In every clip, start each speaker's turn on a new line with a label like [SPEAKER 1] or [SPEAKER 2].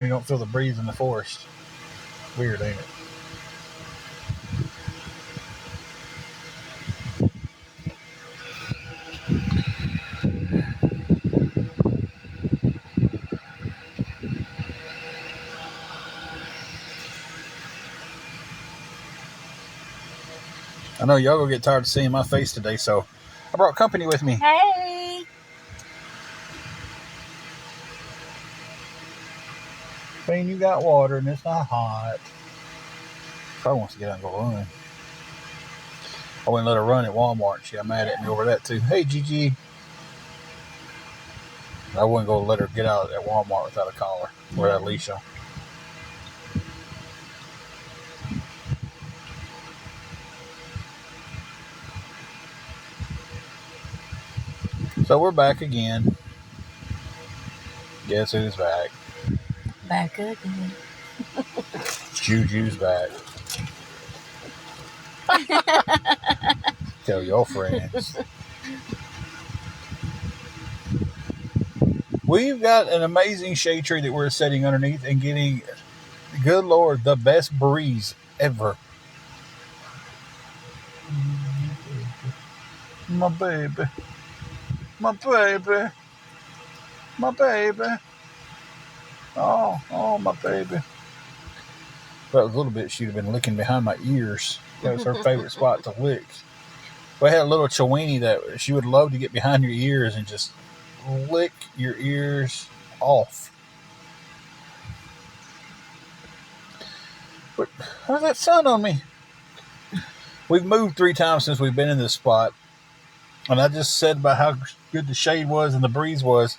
[SPEAKER 1] You don't feel the breeze in the forest. Weird, ain't it? I know y'all gonna get tired of seeing my face today, so I brought company with me.
[SPEAKER 2] Hey!
[SPEAKER 1] Bean, you got water and it's not hot. Probably wants to get out and go run. I wouldn't let her run at Walmart. She got mad at me over that too. Hey, Gigi. I wouldn't go let her get out at Walmart without a collar or that leash on. So we're back again. Guess who's back?
[SPEAKER 2] Back again.
[SPEAKER 1] Juju's back. Tell your friends. We've got an amazing shade tree that we're sitting underneath and getting, good Lord, the best breeze ever. My baby. My baby. My baby. Oh, my baby. But a little bit, she'd have been licking behind my ears. That was her favorite spot to lick. We had a little Chiweenie that she would love to get behind your ears and just lick your ears off. But how's that sun on me? We've moved 3 times since we've been in this spot. And I just said about how good the shade was and the breeze was.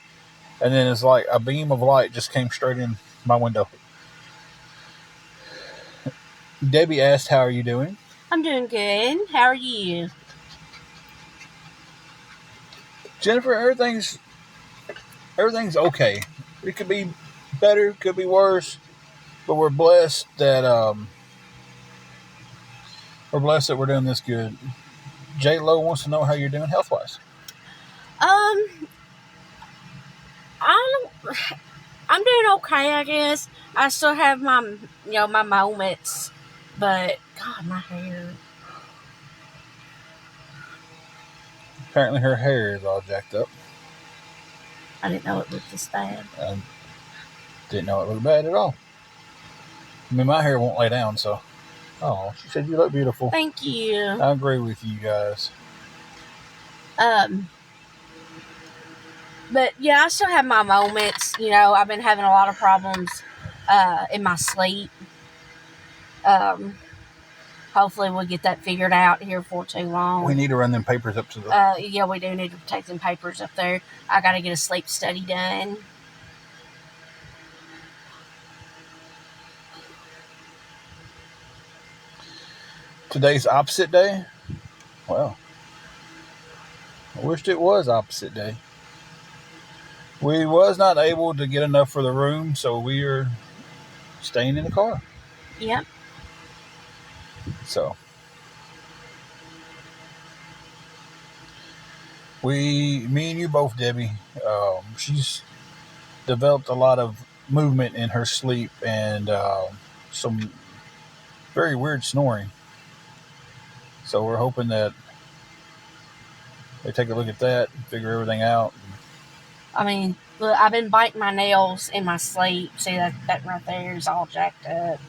[SPEAKER 1] And then it's like a beam of light just came straight in my window. Debbie asked, how are you doing?
[SPEAKER 2] I'm doing good. How are you?
[SPEAKER 1] Jennifer, everything's okay. It could be better, could be worse, but we're blessed that we're doing this good. J Lo wants to know how you're doing health wise.
[SPEAKER 2] I'm doing okay, I guess. I still have my moments, but God, my hair.
[SPEAKER 1] Apparently her hair is all jacked up.
[SPEAKER 2] I didn't know it looked this bad.
[SPEAKER 1] I didn't know it looked bad at all. I mean, my hair won't lay down, so. Oh, she said you look beautiful.
[SPEAKER 2] Thank you.
[SPEAKER 1] I agree with you guys.
[SPEAKER 2] But yeah, I still have my moments. I've been having a lot of problems in my sleep. Hopefully we'll get that figured out here for too long.
[SPEAKER 1] We need to run them papers up to the...
[SPEAKER 2] yeah, we do need to take some papers up there. I got to get a sleep study done.
[SPEAKER 1] Today's opposite day? Well, I wished it was opposite day. We was not able to get enough for the room, so we are staying in the car.
[SPEAKER 2] Yep.
[SPEAKER 1] So, me and you both, Debbie, she's developed a lot of movement in her sleep and some very weird snoring. So we're hoping that they take a look at that, figure everything out.
[SPEAKER 2] I mean, look, I've been biting my nails in my sleep. See, that right there is all jacked up.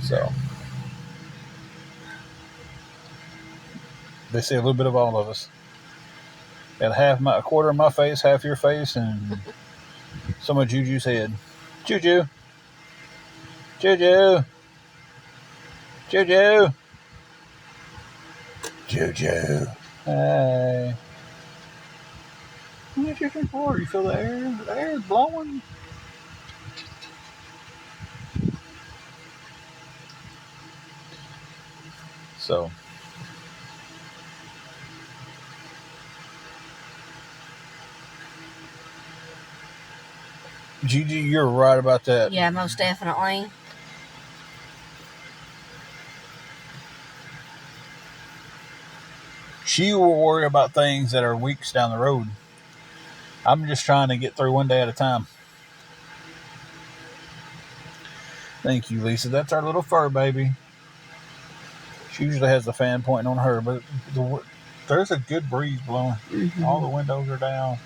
[SPEAKER 1] So, they see a little bit of all of us. Got a quarter of my face, half your face, and some of Juju's head. Juju. Juju. Juju. Juju. Hey. What you looking for? You feel the air? The air is blowing. So, Gigi, you're right about that.
[SPEAKER 2] Yeah, most definitely.
[SPEAKER 1] She will worry about things that are weeks down the road. I'm just trying to get through one day at a time. Thank you, Lisa. That's our little fur baby. She usually has the fan pointing on her, but there's a good breeze blowing.
[SPEAKER 2] Mm-hmm.
[SPEAKER 1] All the windows are down.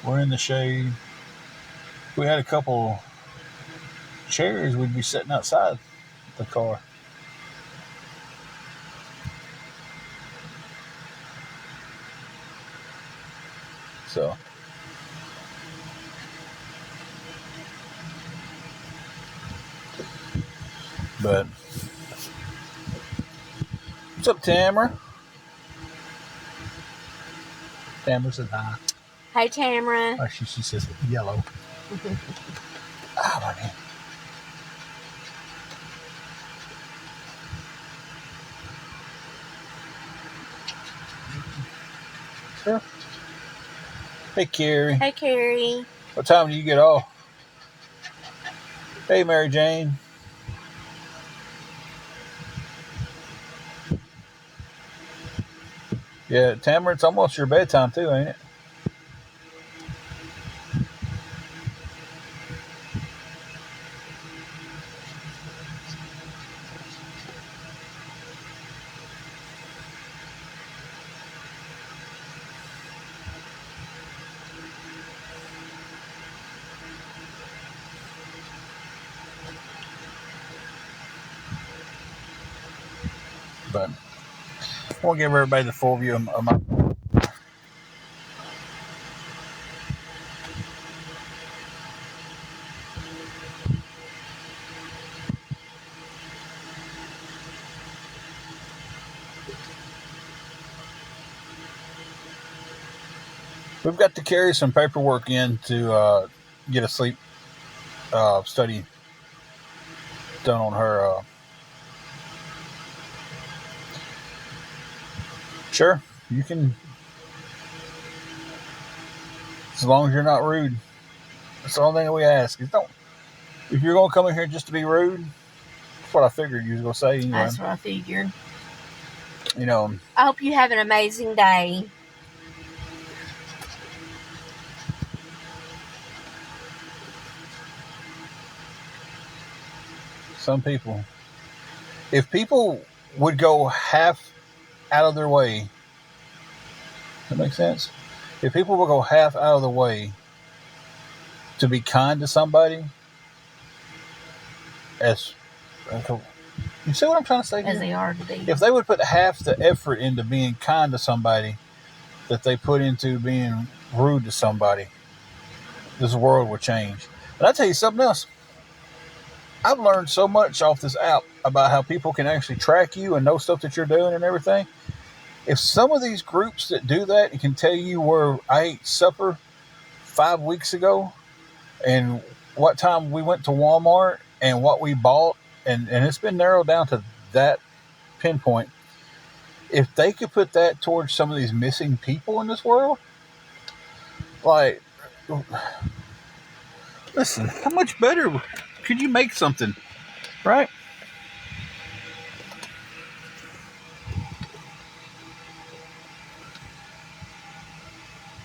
[SPEAKER 1] We're in the shade. If we had a couple chairs, we'd be sitting outside the car. So, but what's up, Tamara? Tamara said hi.
[SPEAKER 2] Hey, Tamara.
[SPEAKER 1] Oh, she says yellow. My man. Sure. Hey, Carrie.
[SPEAKER 2] Hey, Carrie.
[SPEAKER 1] What time do you get off? Hey, Mary Jane. Yeah, Tamara, it's almost your bedtime too, ain't it? But I want to give everybody the full view of my. We've got to carry some paperwork in to get a sleep study done on her. Sure, you can, as long as you're not rude. That's the only thing we ask. Is don't. If you're gonna come in here just to be rude, that's what I figured you was gonna say. Anyway.
[SPEAKER 2] That's what I figured.
[SPEAKER 1] You know.
[SPEAKER 2] I hope you have an amazing day.
[SPEAKER 1] Some people, if people would go half out of their way, that makes sense. If people will go half out of the way to be kind to somebody, as you see what I'm trying to say?
[SPEAKER 2] As they are today.
[SPEAKER 1] If they would put half the effort into being kind to somebody that they put into being rude to somebody, this world would change. And I tell you something else. I've learned so much off this app about how people can actually track you and know stuff that you're doing and everything. If some of these groups that do that can tell you where I ate supper 5 weeks ago and what time we went to Walmart and what we bought, and it's been narrowed down to that pinpoint. If they could put that towards some of these missing people in this world, like, listen, how much better could you make something, right?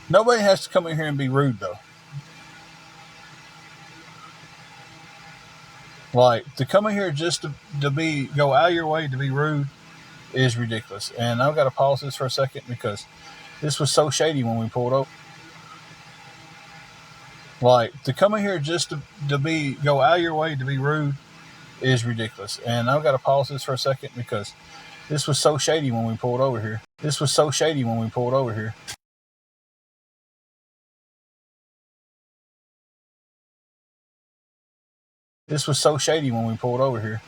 [SPEAKER 1] Nobody has to come in here and be rude, though. Like, to come in here just to be, go out of your way to be rude is ridiculous. And I've got to pause this for a second because this was so shady when we pulled over. Like, to come in here just to be, go out of your way to be rude is ridiculous. And I've got to pause this for a second because this was so shady when we pulled over here. This was so shady when we pulled over here. This was so shady when we pulled over here.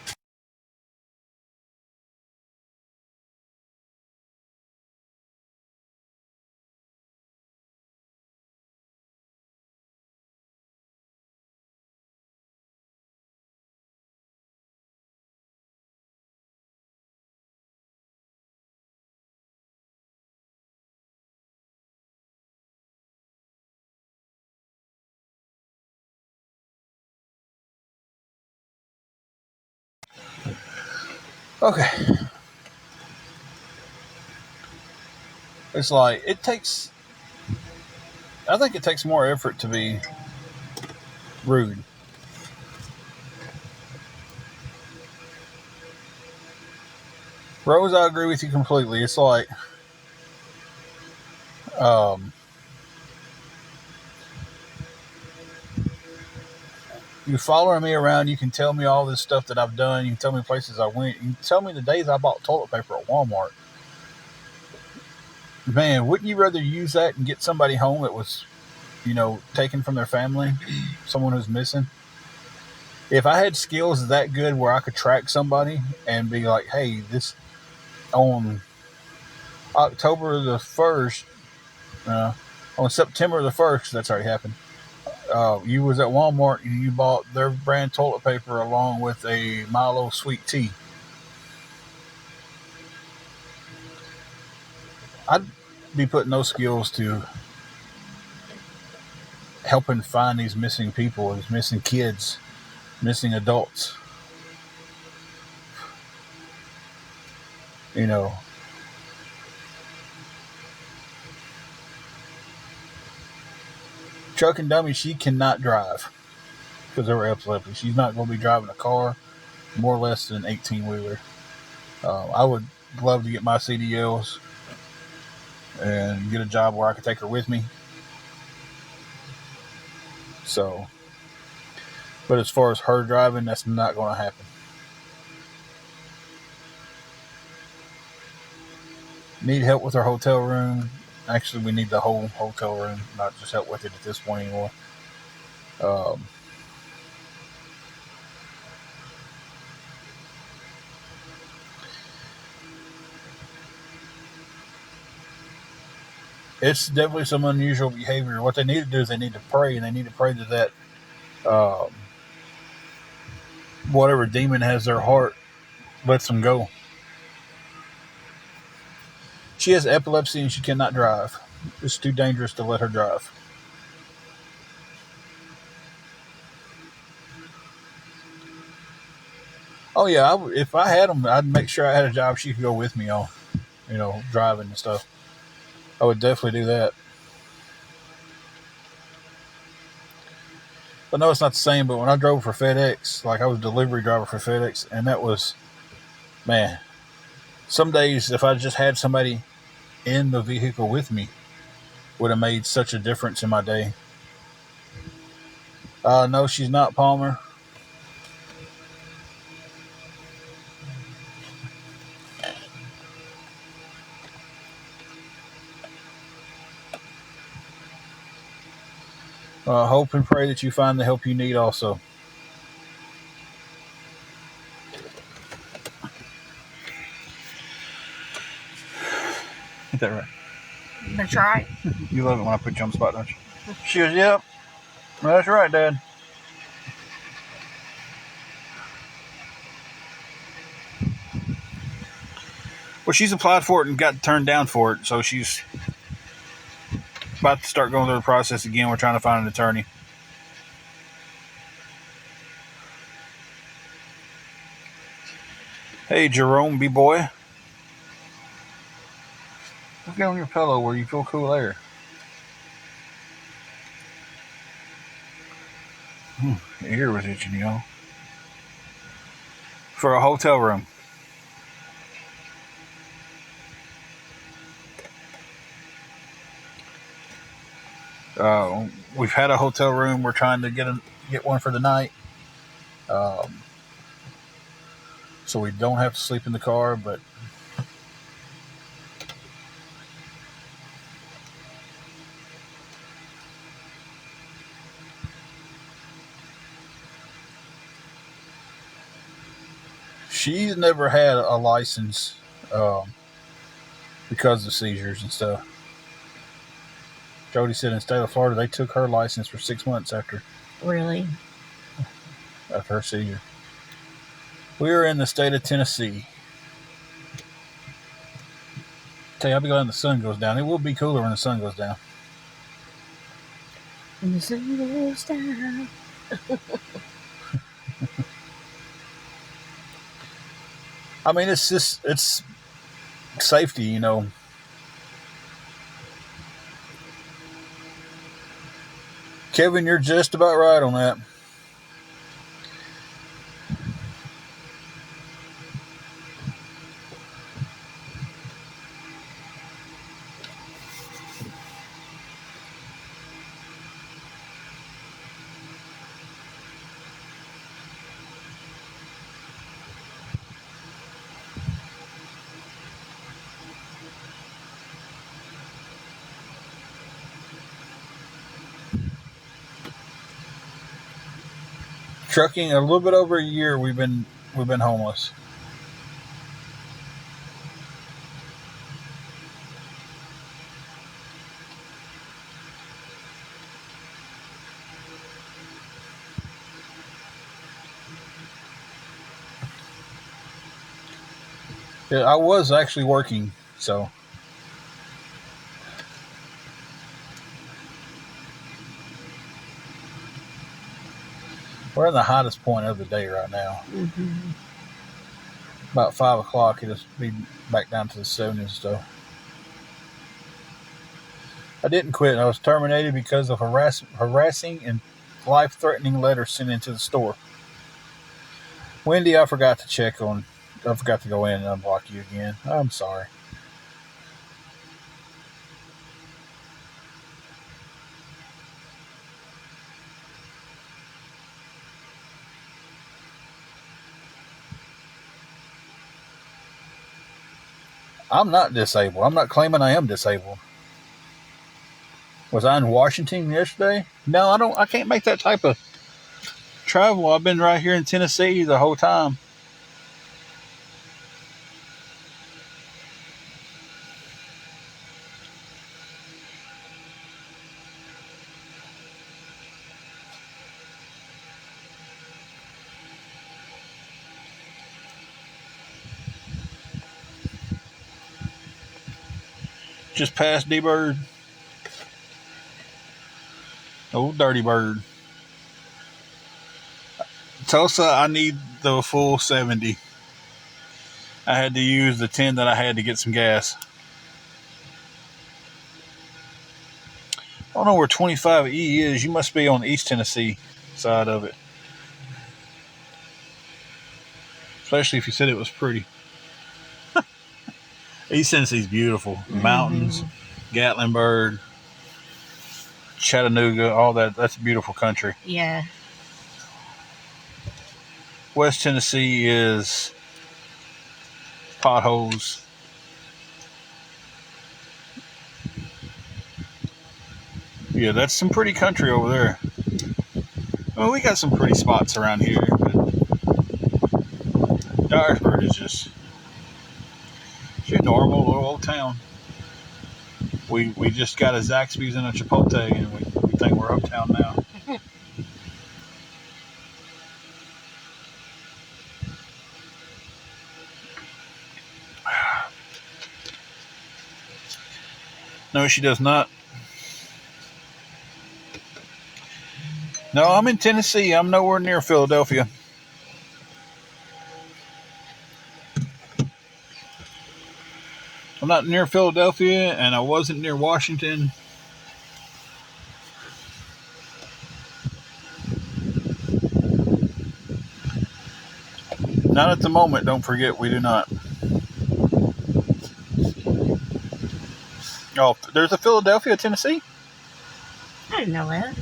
[SPEAKER 1] Okay. It's like, I think it takes more effort to be rude. Rose, I agree with you completely. It's like, um, you following me around. You can tell me all this stuff that I've done. You can tell me places I went. You can tell me the days I bought toilet paper at Walmart. Man, wouldn't you rather use that and get somebody home that was, taken from their family, someone who's missing? If I had skills that good where I could track somebody and be like, hey, this on October the 1st, uh, on September the 1st, that's already happened. You was at Walmart and you bought their brand toilet paper along with a Milo sweet tea. I'd be putting those skills to helping find these missing people, these missing kids, missing adults. You know, Chuck and Dummy, she cannot drive because of her epilepsy. She's not going to be driving a car, more or less than an 18-wheeler. I would love to get my CDLs and get a job where I could take her with me. So, but as far as her driving, that's not going to happen. Need help with our hotel room. Actually, we need the whole hotel room, not just help with it at this point anymore. Um, it's definitely some unusual behavior. What they need to do is they need to pray, and they need to pray that um, whatever demon has their heart lets them go. She has epilepsy and she cannot drive. It's too dangerous to let her drive. Oh yeah, if I had them, I'd make sure I had a job she could go with me on, driving and stuff. I would definitely do that. But no, it's not the same. But when I drove for FedEx, like I was a delivery driver for FedEx, and that was, man, some days if I just had somebody in the vehicle with me, would have made such a difference in my day. No, she's not Palmer. Hope and pray that you find the help you need also. Is that right?
[SPEAKER 2] That's right.
[SPEAKER 1] You love it when I put you on the spot, don't you? She goes, yep. That's right, Dad. Well, she's applied for it and got turned down for it, so she's about to start going through the process again. We're trying to find an attorney. Hey, Jerome, B-boy. Let's get on your pillow where you feel cool air. Your ear was itching, For a hotel room. We've had a hotel room. We're trying to get one for the night. So we don't have to sleep in the car, but she's never had a license because of seizures and stuff. Jody said in the state of Florida, they took her license for 6 months after her seizure. We are in the state of Tennessee. Tell you, I'll be glad when the sun goes down. It will be cooler when the sun goes down.
[SPEAKER 2] When the sun goes down.
[SPEAKER 1] I mean, it's safety, Kevin, you're just about right on that. Trucking, a little bit over a year we've been homeless. Yeah, I was actually working, so we're in the hottest point of the day right now.
[SPEAKER 2] Mm-hmm.
[SPEAKER 1] About 5 o'clock, it'll be back down to the 70s. So I didn't quit. I was terminated because of harassing and life-threatening letters sent into the store. Wendy, I forgot to check on. I forgot to go in and unblock you again. I'm sorry. I'm not disabled. I'm not claiming I am disabled. Was I in Washington yesterday? No, I don't. I can't make that type of travel. I've been right here in Tennessee the whole time. Just past D Bird. Old Dirty Bird. Tulsa, I need the full 70. I had to use the 10 that I had to get some gas. I don't know where 25E is. You must be on the East Tennessee side of it. Especially if you said it was pretty. East Tennessee's beautiful. Mountains,
[SPEAKER 2] Mm-hmm.
[SPEAKER 1] Gatlinburg, Chattanooga, all that. That's a beautiful country.
[SPEAKER 2] Yeah.
[SPEAKER 1] West Tennessee is potholes. Yeah, that's some pretty country over there. Well, we got some pretty spots around here, but Dyersburg is just a normal little old town. We just got a Zaxby's and a Chipotle, and we think we're uptown now. No, she does not. No, I'm in Tennessee. I'm nowhere near Philadelphia. I'm not near Philadelphia, and I wasn't near Washington. Not at the moment. Don't forget, we do not. Oh, there's a Philadelphia, Tennessee?
[SPEAKER 2] I didn't know that.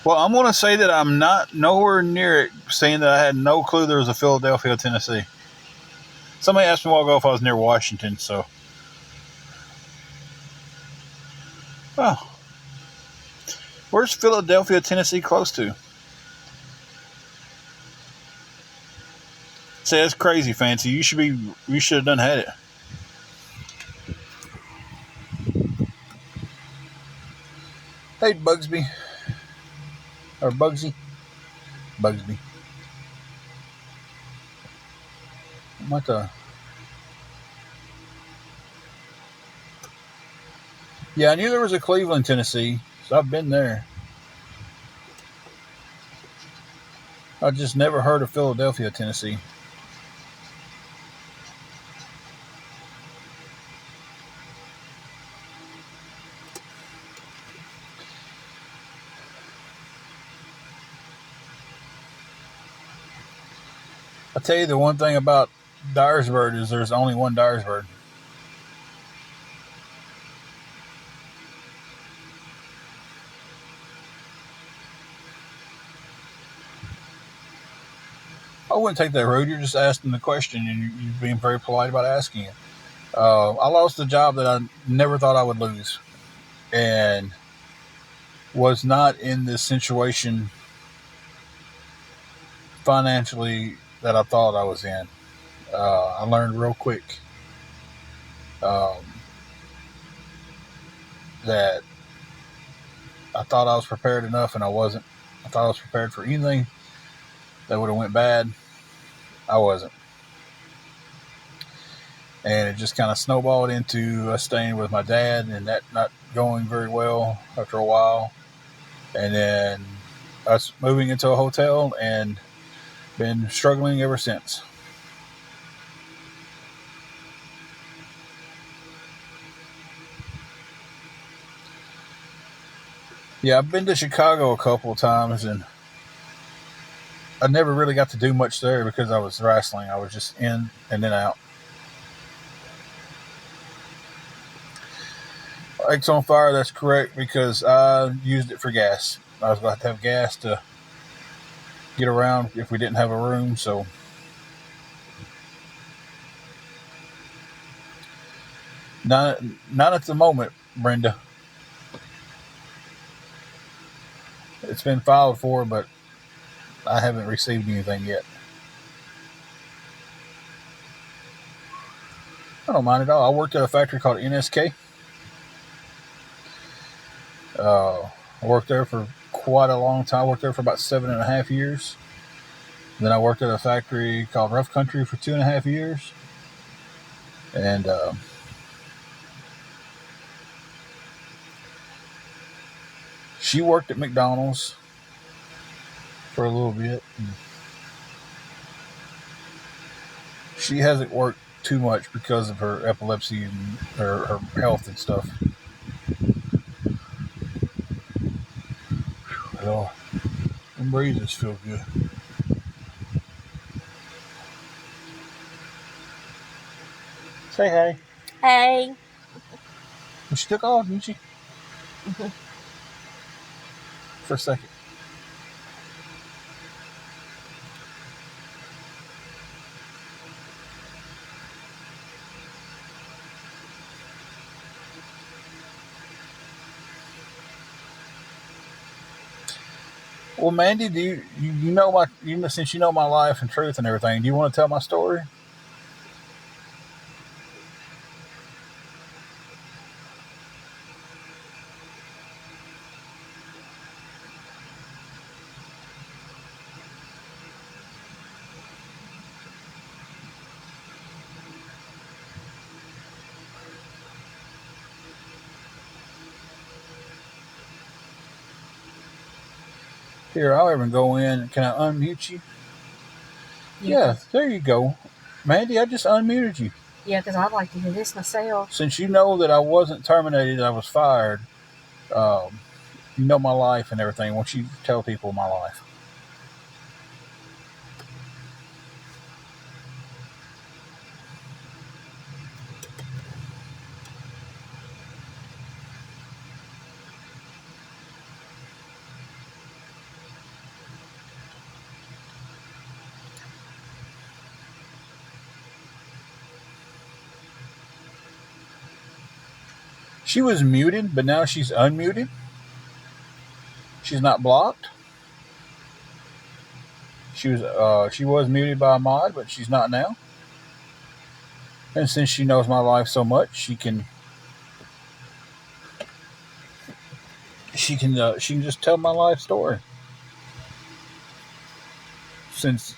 [SPEAKER 1] Well, I'm going to say that I'm not nowhere near it, saying that I had no clue there was a Philadelphia, Tennessee. Somebody asked me a while ago if I was near Washington, so. Oh. Where's Philadelphia, Tennessee close to? Say, that's crazy, Fancy. You should have done had it. Hey, Bugsby. Or Bugsy. Bugsby. What the? Yeah, I knew there was a Cleveland, Tennessee, so I've been there. I just never heard of Philadelphia, Tennessee. I'll tell you the one thing about Dyersburg is there's only one Dyersburg. I wouldn't take that road. You're just asking the question, and you're being very polite about asking it. I lost a job that I never thought I would lose, and was not in this situation financially that I thought I was in. I learned real quick um, that I thought I was prepared enough, and I wasn't. I thought I was prepared for anything that would have went bad. I wasn't, and it just kind of snowballed into us staying with my dad, and that not going very well after a while, and then us moving into a hotel, and been struggling ever since. Yeah, I've been to Chicago a couple of times, and I never really got to do much there because I was wrestling. I was just in and then out. It's on fire. That's correct, because I used it for gas. I was going to have gas to get around if we didn't have a room. So not at the moment, Brenda. It's been filed for, but I haven't received anything yet. I don't mind at all. I worked at a factory called NSK. I worked there for quite a long time. I worked there for about 7.5 years. Then I worked at a factory called Rough Country for 2.5 years. And she worked at McDonald's for a little bit. She hasn't worked too much because of her epilepsy and her health and stuff. So, them breezes feel good. Say hey.
[SPEAKER 2] Hey.
[SPEAKER 1] She took off, didn't she? For a second. Well, Mandy, do you know since you know my life and truth and everything, do you want to tell my story? Here, I'll even go in. Can I unmute you? Yeah, there you go. Mandy, I just unmuted you.
[SPEAKER 2] Yeah, because I'd like to hear this myself.
[SPEAKER 1] Since you know that I wasn't terminated, I was fired. You know my life and everything. Why don't you tell people my life? She was muted, but now she's unmuted. She's not blocked. She was muted by a mod, but she's not now. And since she knows my life so much, she can just tell my life story. Since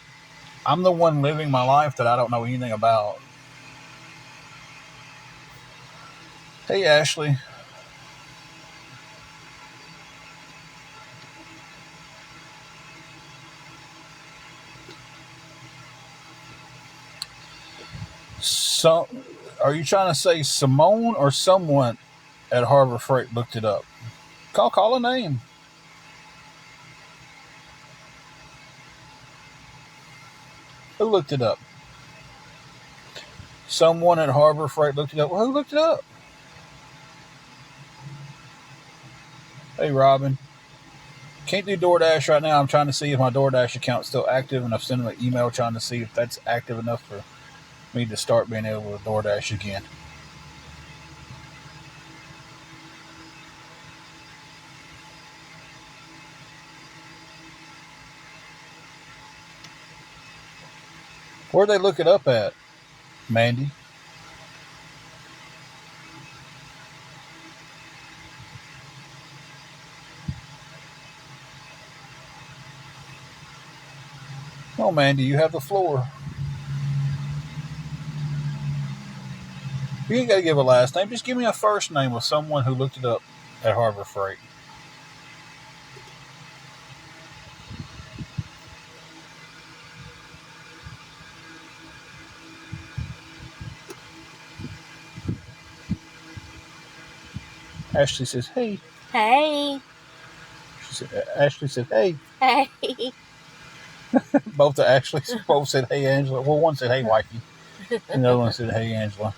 [SPEAKER 1] I'm the one living my life that I don't know anything about. Hey, Ashley. So, are you trying to say Simone or someone at Harbor Freight looked it up? Call a name. Who looked it up? Someone at Harbor Freight looked it up. Well, who looked it up? Hey, Robin. Can't do DoorDash right now. I'm trying to see if my DoorDash account's still active, and I've sent them an email trying to see if that's active enough for me to start being able to DoorDash again. Where'd they look it up at, Mandy? Oh, Mandy, you have the floor. You ain't got to give a last name. Just give me a first name of someone who looked it up at Harbor Freight. Ashley says, hey.
[SPEAKER 2] Hey.
[SPEAKER 1] Ashley said, hey.
[SPEAKER 2] Hey.
[SPEAKER 1] Both the Ashleys both said, hey, Angela. Well, one said, hey, wifey. And the other one said, hey, Angela.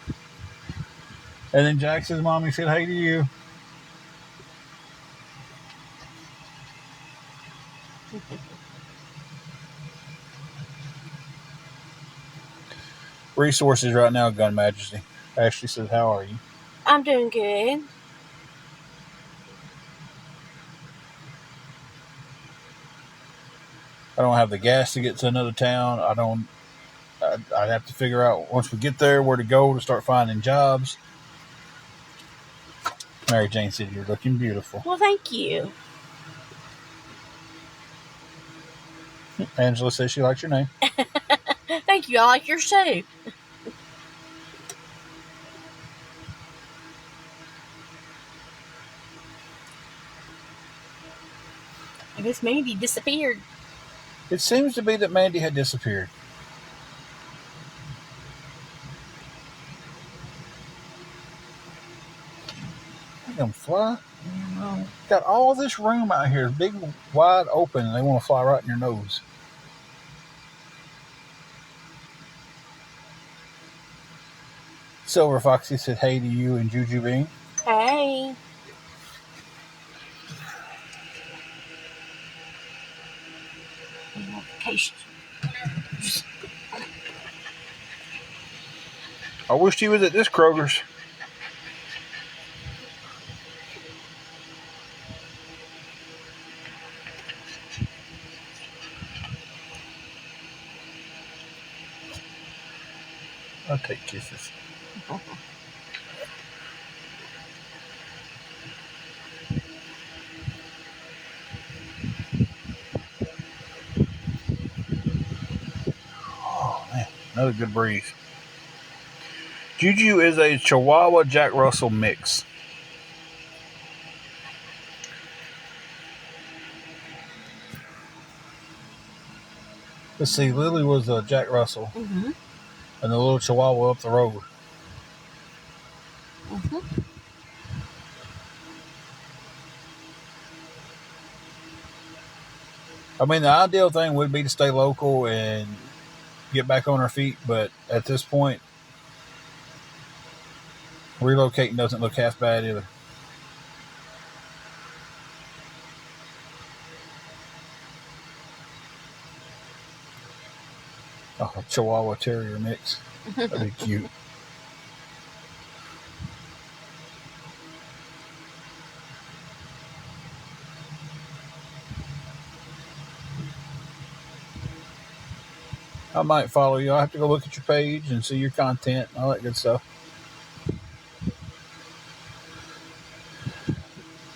[SPEAKER 1] And then Jackson's mommy said, hey to you. Resources right now, Gun Majesty. Ashley says, how are you?
[SPEAKER 2] I'm doing good.
[SPEAKER 1] I don't have the gas to get to another town. I'd have to figure out once we get there where to go to start finding jobs. Mary Jane said, you're looking beautiful.
[SPEAKER 2] Well, thank you.
[SPEAKER 1] Angela says she likes your name.
[SPEAKER 2] Thank you. I like yours too. I guess Mandy disappeared.
[SPEAKER 1] It seems to be that Mandy had disappeared. They gonna fly? Got all this room out here, big, wide open, and they want to fly right in your nose. Silver Foxy said hey to you and Juju Bean.
[SPEAKER 2] Hey.
[SPEAKER 1] I wish he was at this Kroger's. I'll take kisses. Oh, man. Another good breeze. Juju is a Chihuahua Jack Russell mix. Let's see, Lily was a Jack Russell.
[SPEAKER 2] Mm-hmm.
[SPEAKER 1] And the little Chihuahua up the road.
[SPEAKER 2] Mm-hmm.
[SPEAKER 1] I mean, the ideal thing would be to stay local and get back on our feet, but at this point, relocating doesn't look half bad either. Oh, Chihuahua Terrier mix. That'd be cute. I might follow you. I'll have to go look at your page and see your content and all that good stuff.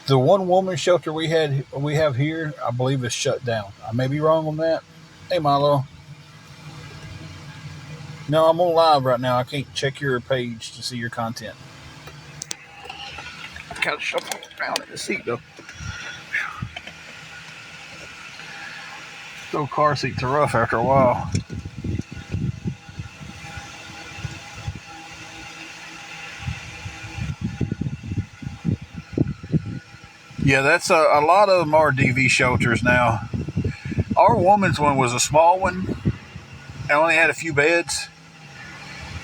[SPEAKER 1] The one woman shelter we have here, I believe, is shut down. I may be wrong on that. Hey, Milo. No, I'm on live right now. I can't check your page to see your content. I gotta shuffle around in the seat though. Those car seats are rough after a while. Yeah, that's a lot of them are DV shelters now. Our woman's one was a small one. It only had a few beds,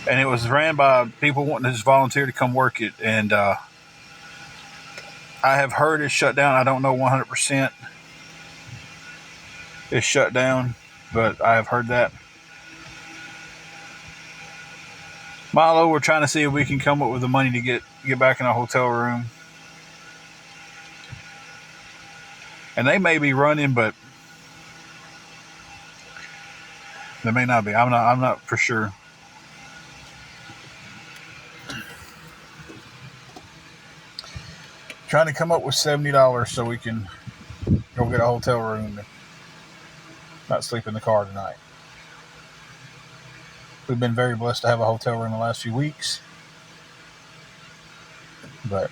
[SPEAKER 1] and it was ran by people wanting to just volunteer to come work it. And I have heard it's shut down. I don't know 100% it's shut down, but I have heard that. Milo, we're trying to see if we can come up with the money to get back in a hotel room. And they may be running, but There may not be. I'm not for sure. Trying to come up with $70 so we can go get a hotel room and not sleep in the car tonight. We've been very blessed to have a hotel room the last few weeks, but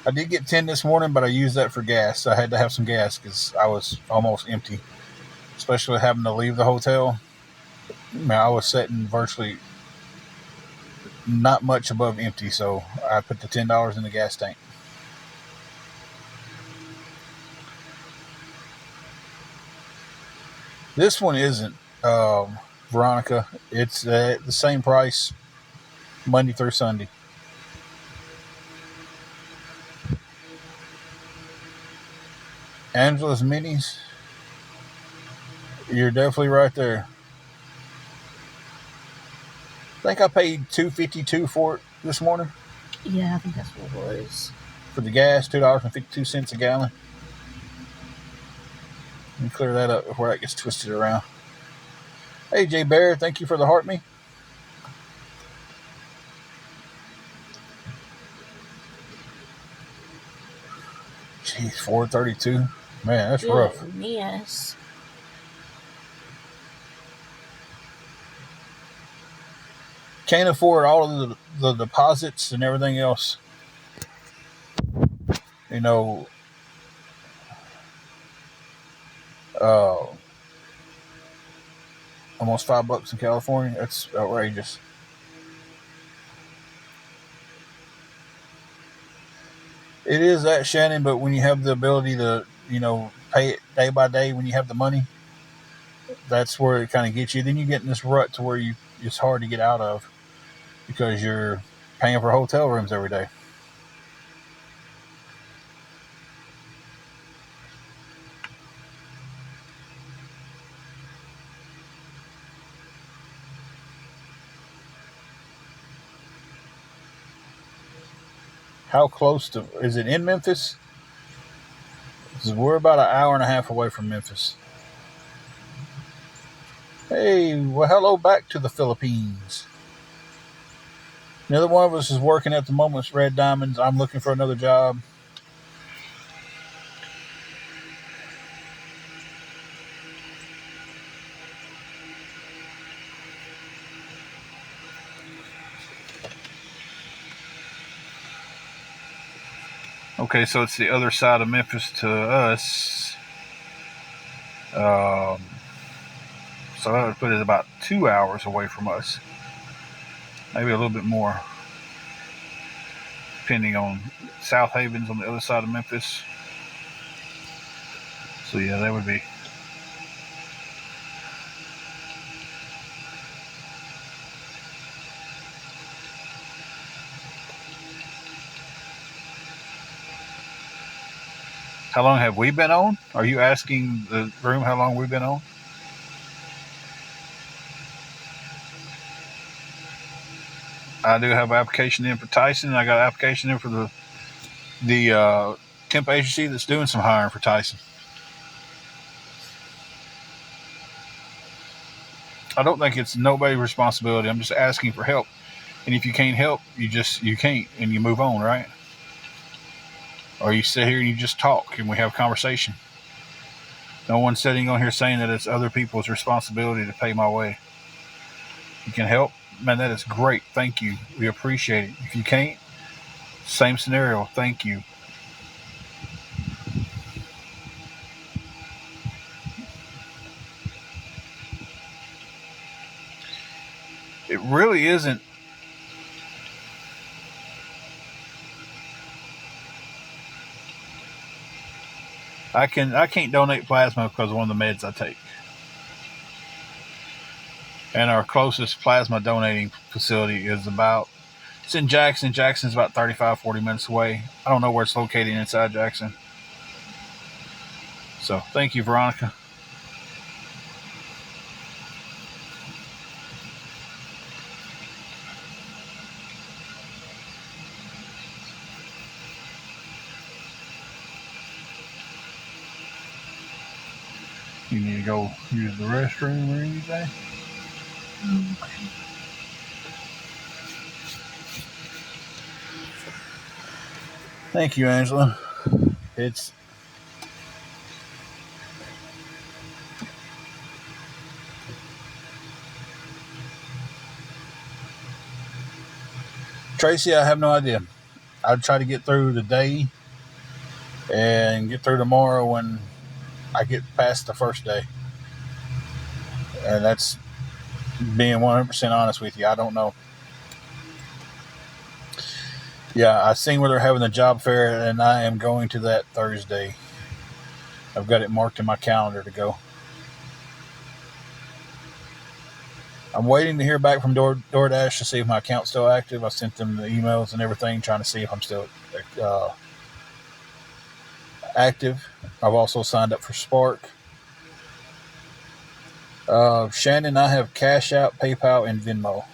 [SPEAKER 1] I did get 10 this morning, but I used that for gas. I had to have some gas because I was almost empty, especially having to leave the hotel. I was sitting virtually not much above empty, so I put the $10 in the gas tank. This one isn't, Veronica. It's the same price Monday through Sunday. Angela's Minis, you're definitely right there. I think I paid $2.52 for it this morning.
[SPEAKER 2] Yeah, I think that's what it was.
[SPEAKER 1] For the gas, $2.52 a gallon. Let me clear that up before that gets twisted around. Hey, Jay Bear, thank you for the heart me. Jeez, 432. Man, that's rough.
[SPEAKER 2] Yes.
[SPEAKER 1] Can't afford all of the deposits and everything else. You know, uh, almost $5 in California. That's outrageous. It is that, Shannon, but when you have the ability to, pay it day by day when you have the money, that's where it kind of gets you. Then you get in this rut to where it's hard to get out of because you're paying for hotel rooms every day. How close to is it in Memphis? Because we're about an hour and a half away from Memphis. Hey, well, hello back to the Philippines. Neither one of us is working at the moment. It's Red Diamonds. I'm looking for another job. Okay, so it's the other side of Memphis to us. So that would put it about 2 hours away from us. Maybe a little bit more, depending on South Haven's on the other side of Memphis. So yeah, that would be. How long have we been on? Are you asking the room how long we've been on? I do have an application in for Tyson. I got an application in for the temp agency that's doing some hiring for Tyson. I don't think it's nobody's responsibility. I'm just asking for help. And if you can't help, you can't, and you move on, right? Or you sit here and you just talk and we have a conversation. No one's sitting on here saying that it's other people's responsibility to pay my way. You can help, man. That is great. Thank you. We appreciate it. If you can't, same scenario. Thank you. It really isn't. I can't donate plasma because of one of the meds I take. And our closest plasma donating facility is it's in Jackson. Jackson's about 35, 40 minutes away. I don't know where it's located inside Jackson. So thank you, Veronica. You need to go use the restroom or anything?
[SPEAKER 2] Okay.
[SPEAKER 1] Thank you, Angela. It's Tracy, I have no idea. I'd try to get through the day and get through tomorrow when I get past the first day. And that's being 100% honest with you. I don't know. Yeah, I seen where they're having the job fair, and I am going to that Thursday. I've got it marked in my calendar to go. I'm waiting to hear back from DoorDash to see if my account's still active. I sent them the emails and everything trying to see if I'm still active. I've also signed up for Spark. Shannon, I have Cash App, PayPal, and Venmo.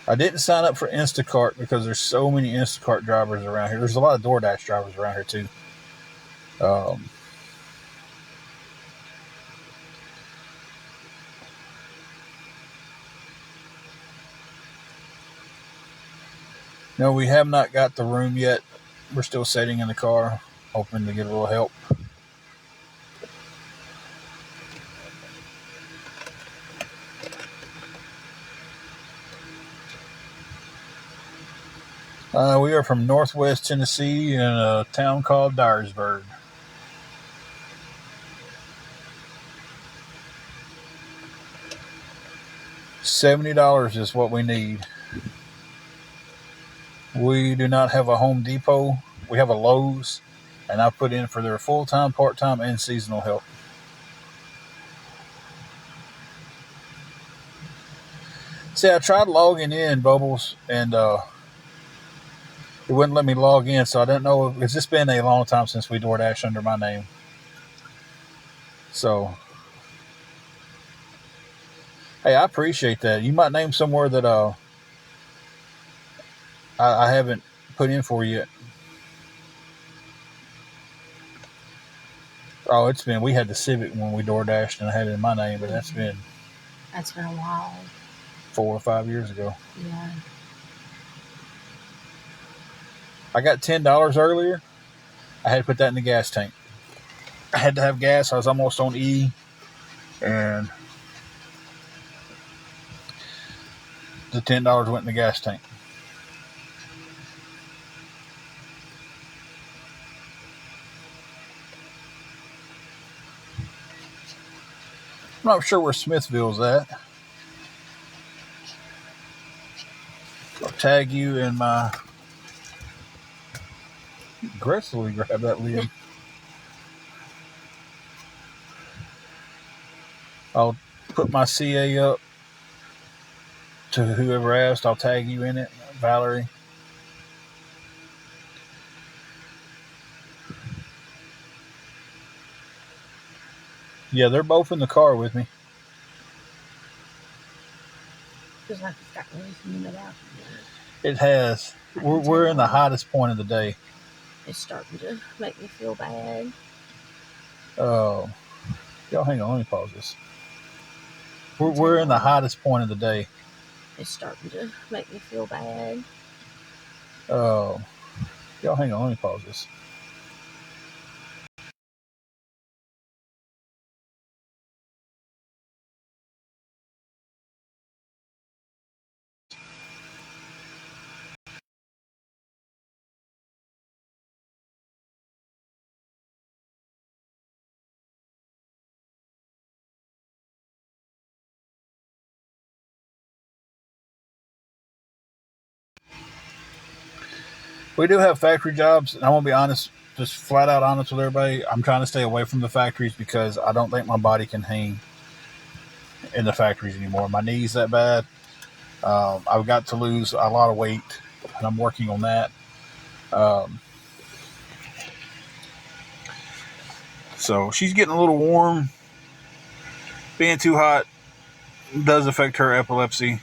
[SPEAKER 1] I didn't sign up for Instacart because there's so many Instacart drivers around here. There's a lot of DoorDash drivers around here too. Um, no, we have not got the room yet. We're still sitting in the car, hoping to get a little help. We are from Northwest Tennessee in a town called Dyersburg. $70 is what we need. We do not have a Home Depot. We have a Lowe's, and I put in for their full-time, part-time, and seasonal help. See, I tried logging in, Bubbles, and it wouldn't let me log in, so I don't know. It's just been a long time since we DoorDash under my name. So, hey, I appreciate that. You might name somewhere that I haven't put in for yet. Oh, we had the Civic when we DoorDashed and I had it in my name, but that's been
[SPEAKER 2] a while.
[SPEAKER 1] 4 or 5 years ago.
[SPEAKER 2] Yeah.
[SPEAKER 1] I got $10 earlier. I had to put that in the gas tank. I had to have gas. I was almost on E, and the $10 went in the gas tank. I'm not sure where Smithville's at. I'll tag you in my aggressively grab that lid. I'll put my CA up to whoever asked. I'll tag you in it, Valerie. Yeah, they're both in the car with me.
[SPEAKER 2] Feels like it's got really humid out.
[SPEAKER 1] It has. We're in the hottest point of the day.
[SPEAKER 2] It's starting to make me feel bad.
[SPEAKER 1] Y'all hang on, let me pause this. We're in the hottest point of the day.
[SPEAKER 2] It's starting to make me feel bad.
[SPEAKER 1] Y'all hang on, let me pause this. We do have factory jobs, and I want to be honest, just flat out honest with everybody. I'm trying to stay away from the factories because I don't think my body can hang in the factories anymore. My knee's that bad. I've got to lose a lot of weight, and I'm working on that. So she's getting a little warm. Being too hot does affect her epilepsy.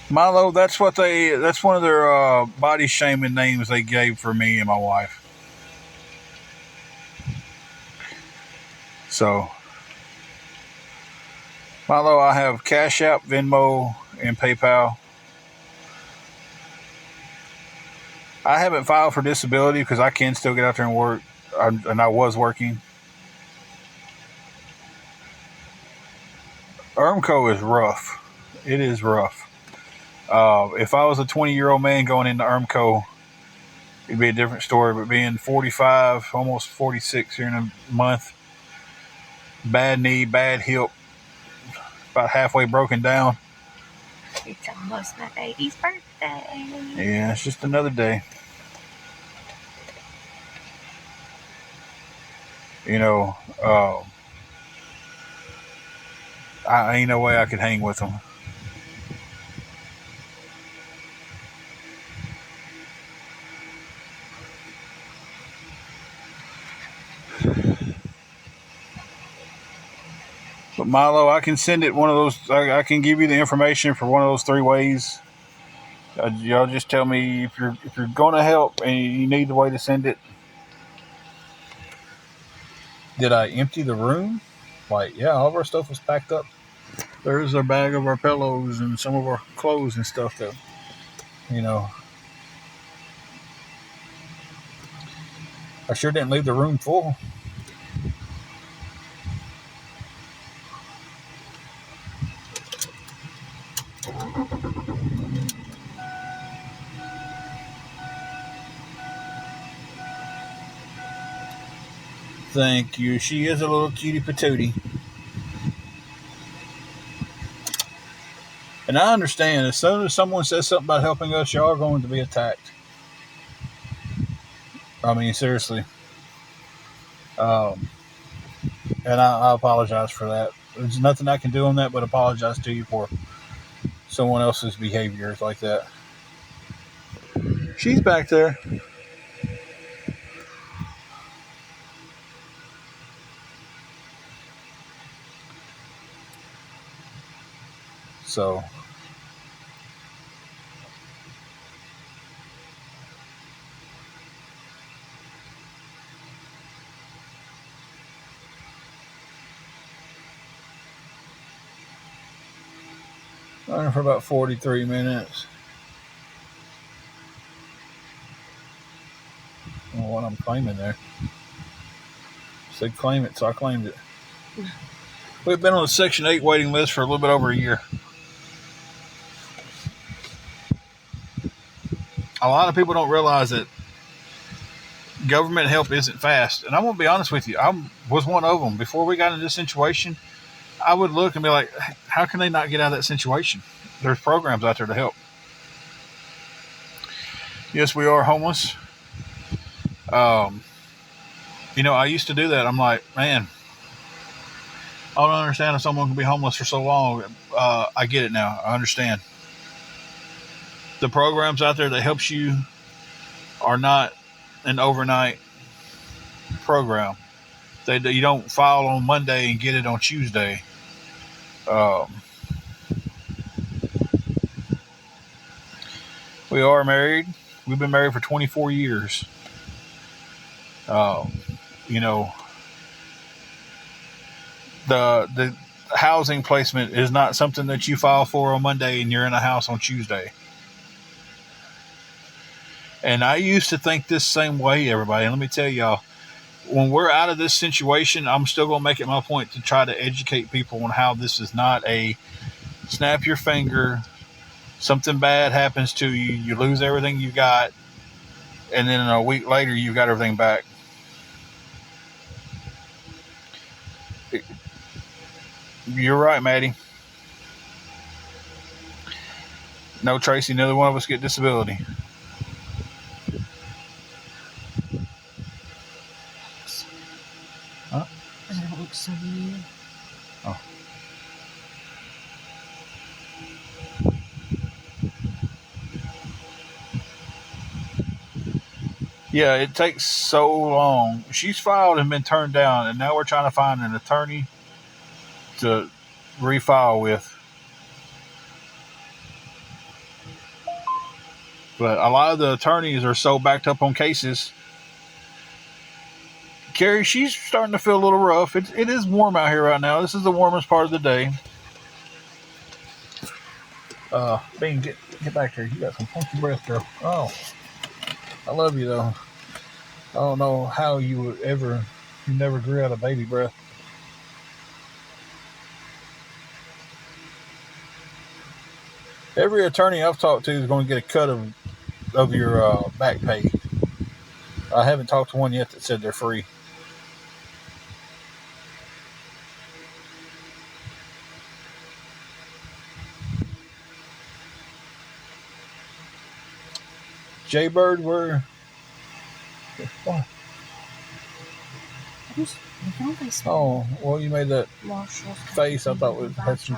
[SPEAKER 1] Milo, that's one of their body shaming names they gave for me and my wife. So, Milo, I have Cash App, Venmo, and PayPal. I haven't filed for disability because I can still get out there and work, and I was working. ERMCO is rough. It is rough. If I was a 20-year-old man going into ERMCO, it'd be a different story. But being 45, almost 46 here in a month, bad knee, bad hip, about halfway broken down.
[SPEAKER 2] It's almost my baby's birthday.
[SPEAKER 1] Yeah, it's just another day. You know, I ain't no way I could hang with them. But Milo, I can send it one of those. I can give you the information for one of those three ways. Y'all just tell me if you're going to help and you need the way to send it. Did I empty the room? Like, yeah, all of our stuff was packed up. There's our bag of our pillows and some of our clothes and stuff that, you know. I sure didn't leave the room full. Thank you. She is a little cutie patootie. And I understand, as soon as someone says something about helping us, y'all are going to be attacked. I mean, seriously. Um, and I apologize for that. There's nothing I can do on that but apologize to you for someone else's behaviors like that. She's back there. So, running for about 43 minutes. I don't know what I'm claiming there. Said claim it, so I claimed it. We've been on the Section 8 waiting list for a little bit over a year. A lot of people don't realize that government help isn't fast. And I'm going to be honest with you, I was one of them. Before we got into this situation, I would look and be like, how can they not get out of that situation? There's programs out there to help. Yes, we are homeless. I used to do that. I'm like, man, I don't understand if someone can be homeless for so long. I get it now. I understand. The programs out there that helps you are not an overnight program. You don't file on Monday and get it on Tuesday. We are married. We've been married for 24 years. You know, the housing placement is not something that you file for on Monday and you're in a house on Tuesday. And I used to think this same way, everybody. And let me tell y'all, when we're out of this situation, I'm still going to make it my point to try to educate people on how this is not a snap your finger, something bad happens to you, you lose everything you got, and then a week later you've got everything back. You're right, Maddie. No, Tracy, neither one of us get disability. Huh?
[SPEAKER 2] That looks so weird.
[SPEAKER 1] Oh. Yeah, it takes so long. She's filed and been turned down, and now we're trying to find an attorney to refile with. But a lot of the attorneys are so backed up on cases. Carrie, she's starting to feel a little rough. It is warm out here right now. This is the warmest part of the day. Bean, get back here. You got some funky breath, girl. Oh, I love you though. I don't know how you never grew out of baby breath. Every attorney I've talked to is going to get a cut of your back pay. I haven't talked to one yet that said they're free. Jaybird, where? What? Oh, well, you made that face. I thought it had some.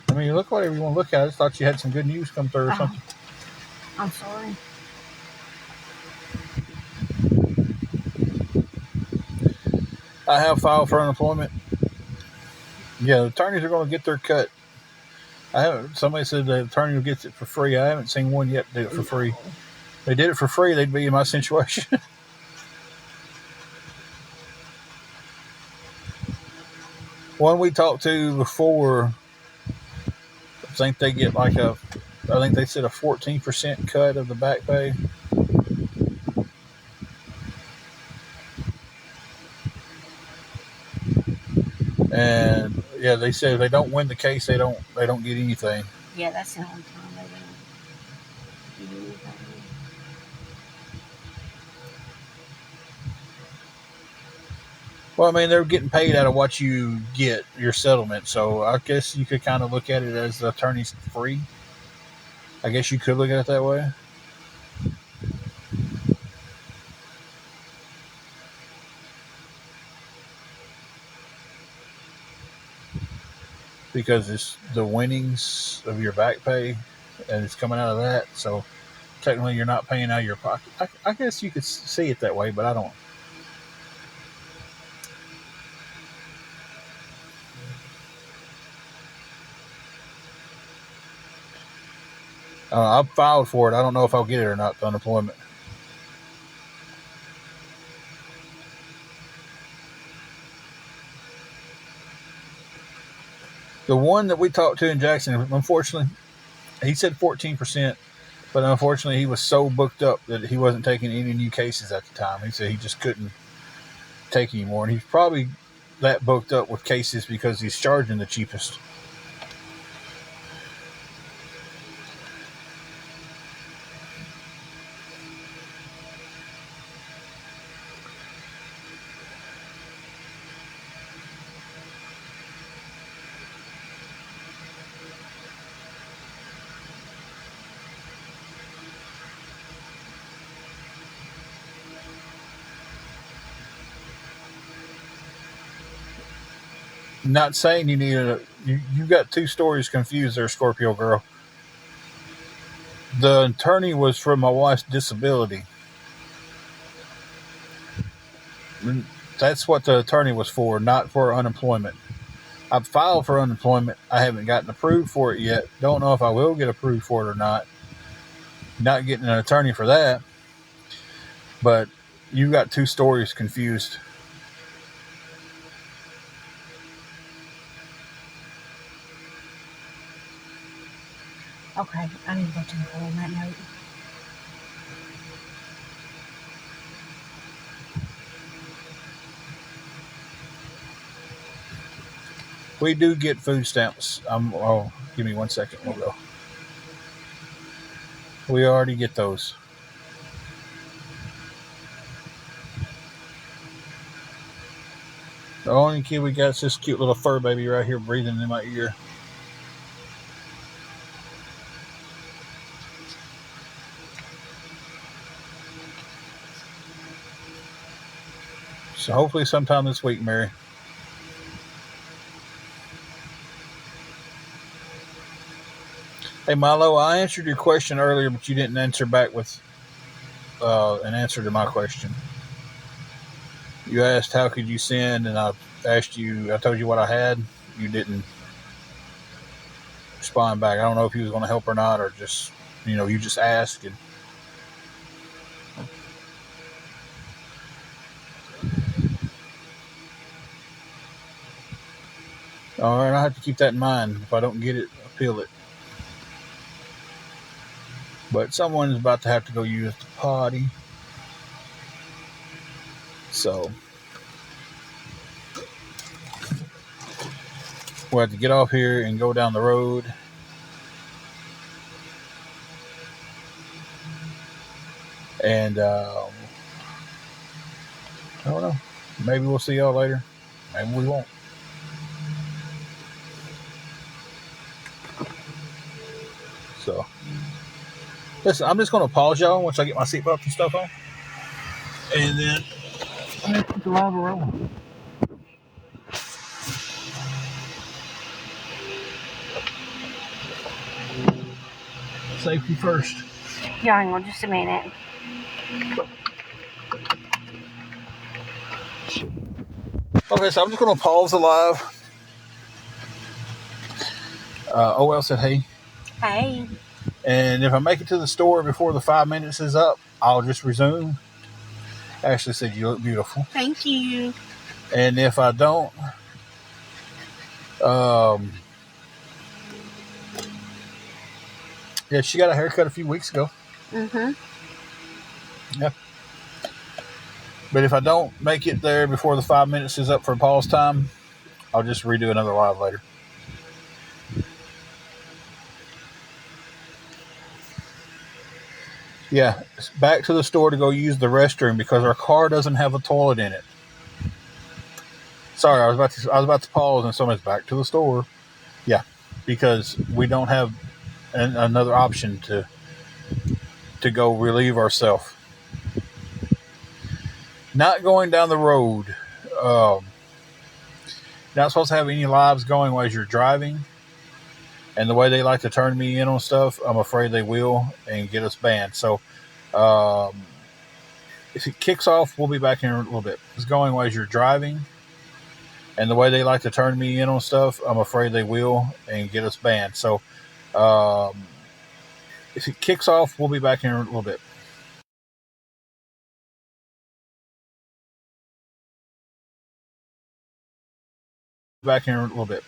[SPEAKER 1] I mean, you look whatever you want to look at. I just thought you had some good news come through or something.
[SPEAKER 2] I'm sorry.
[SPEAKER 1] I have filed for unemployment. Yeah, the attorneys are going to get their cut. I haven't. Somebody said the attorney will get it for free. I haven't seen one yet do it for free. If they did it for free, they'd be in my situation. One we talked to before, I think they get I think they said a 14% cut of the back pay. And yeah, they said if they don't win the case, they don't get anything.
[SPEAKER 2] Yeah, that's the only time they don't do anything.
[SPEAKER 1] Well, I mean, they're getting paid out of what you get, your settlement. So I guess you could kind of look at it as the attorney's free. I guess you could look at it that way. Because it's the winnings of your back pay and it's coming out of that. So technically you're not paying out of your pocket. I guess you could see it that way, but I don't. I've filed for it. I don't know if I'll get it or not, the unemployment. The one that we talked to in Jackson, unfortunately, he said 14%, but unfortunately he was so booked up that he wasn't taking any new cases at the time. He said he just couldn't take anymore. And he's probably that booked up with cases because he's charging the cheapest. Not saying you need you got two stories confused there, Scorpio girl. The attorney was for my wife's disability. That's what the attorney was for, not for unemployment. I've filed for unemployment. I haven't gotten approved for it yet. Don't know if I will get approved for it or not. Not getting an attorney for that. But you got two stories confused.
[SPEAKER 2] Okay, I need to go to the hole on that note.
[SPEAKER 1] We do get food stamps. Give me 1 second. We'll go. We already get those. The only kid we got is this cute little fur baby right here breathing in my ear. So hopefully sometime this week, Mary. Hey, Milo, I answered your question earlier, but you didn't answer back with an answer to my question. You asked how could you send, and I told you what I had. you didn't respond back. I don't know if he was going to help or not, or just, you just asked. And all right, I have to keep that in mind. If I don't get it, appeal it. But someone's about to have to go use the potty. So we'll have to get off here and go down the road. And I don't know. Maybe we'll see y'all later. Maybe we won't. So, listen, I'm just going to pause y'all once I get my seatbelt and stuff on. And then I'm going to keep the live rolling. Safety first.
[SPEAKER 2] Yeah, hang on just a minute.
[SPEAKER 1] Okay, so I'm just going to pause the live. OL said, hey.
[SPEAKER 2] Hey.
[SPEAKER 1] And if I make it to the store before the 5 minutes is up, I'll just resume. Ashley said, you look beautiful.
[SPEAKER 2] Thank you.
[SPEAKER 1] And if I don't, yeah, she got a haircut a few weeks ago.
[SPEAKER 2] Mm-hmm.
[SPEAKER 1] Yeah. But if I don't make it there before the 5 minutes is up for pause time, I'll just redo another live later. Yeah, back to the store to go use the restroom because our car doesn't have a toilet in it. Sorry, I was about to pause and somebody's back to the store. Yeah, because we don't have another option to go relieve ourselves. Not going down the road. Not supposed to have any lives going while you're driving. And the way they like to turn me in on stuff, I'm afraid they will and get us banned. So if it kicks off, we'll be back in a little bit. It's going while you're driving. And the way they like to turn me in on stuff, I'm afraid they will and get us banned. So if it kicks off, we'll be back in a little bit. Back in a little bit.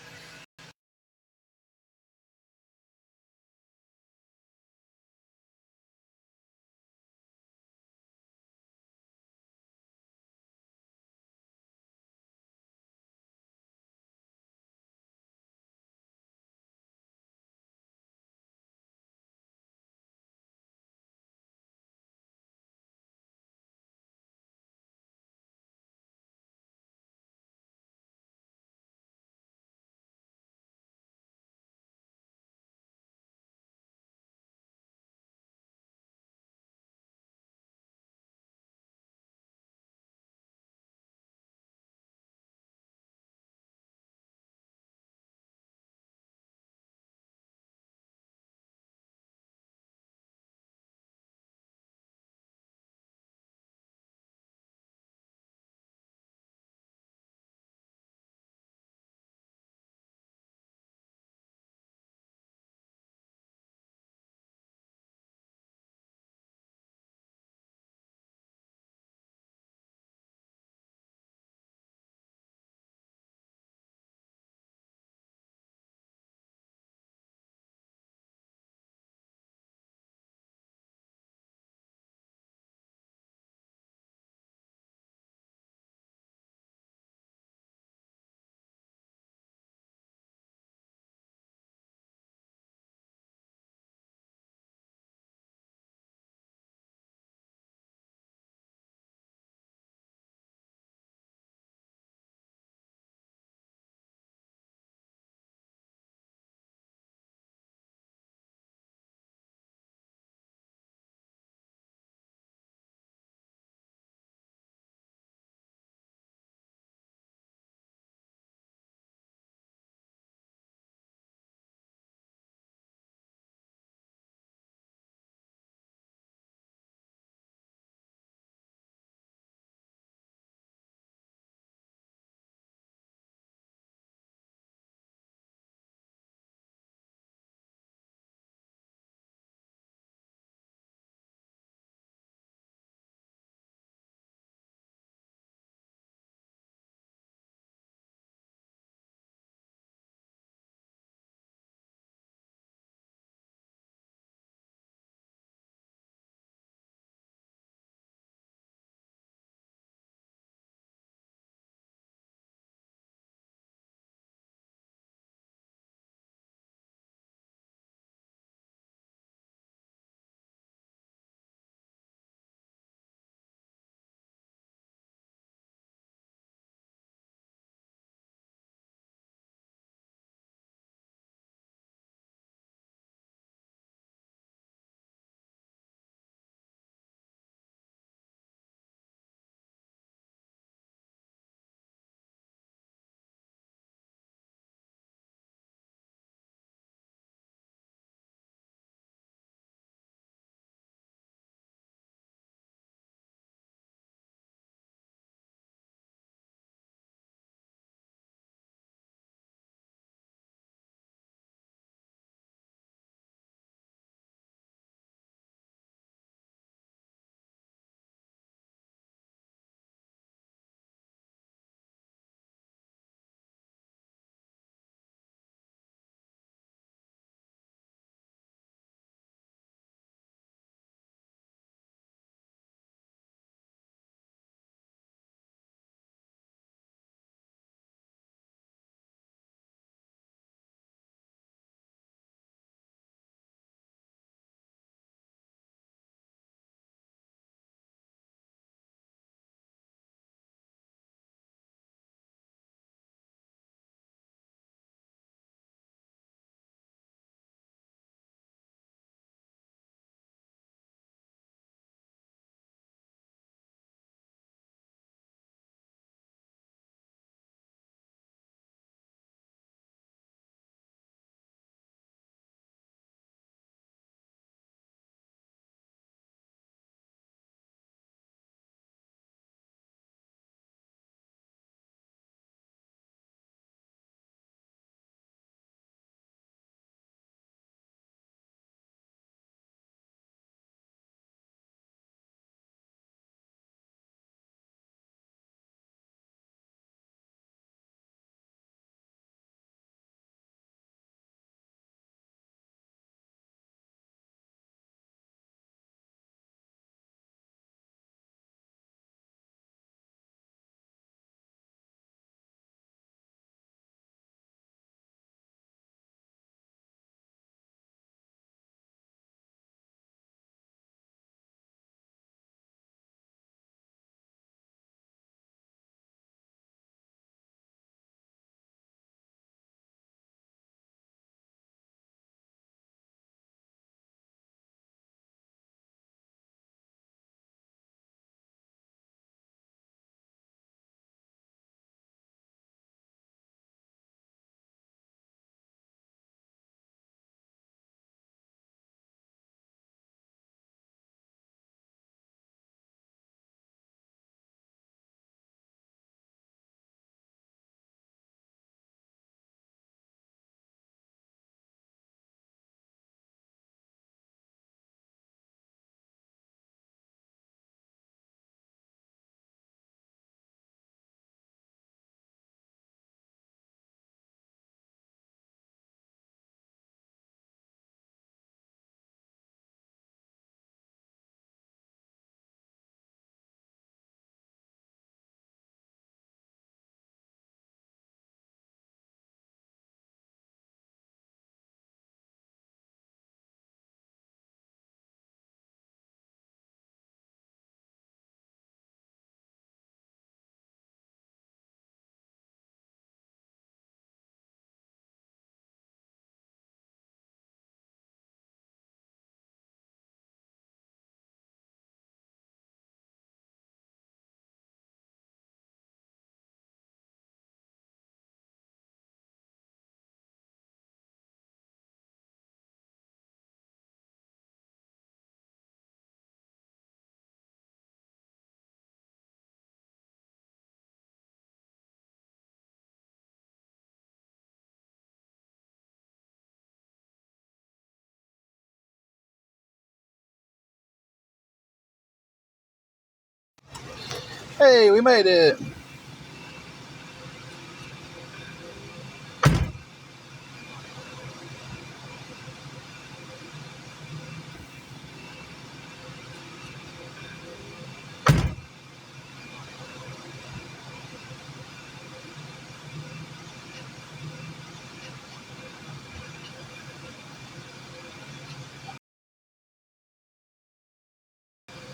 [SPEAKER 1] Hey, we made it.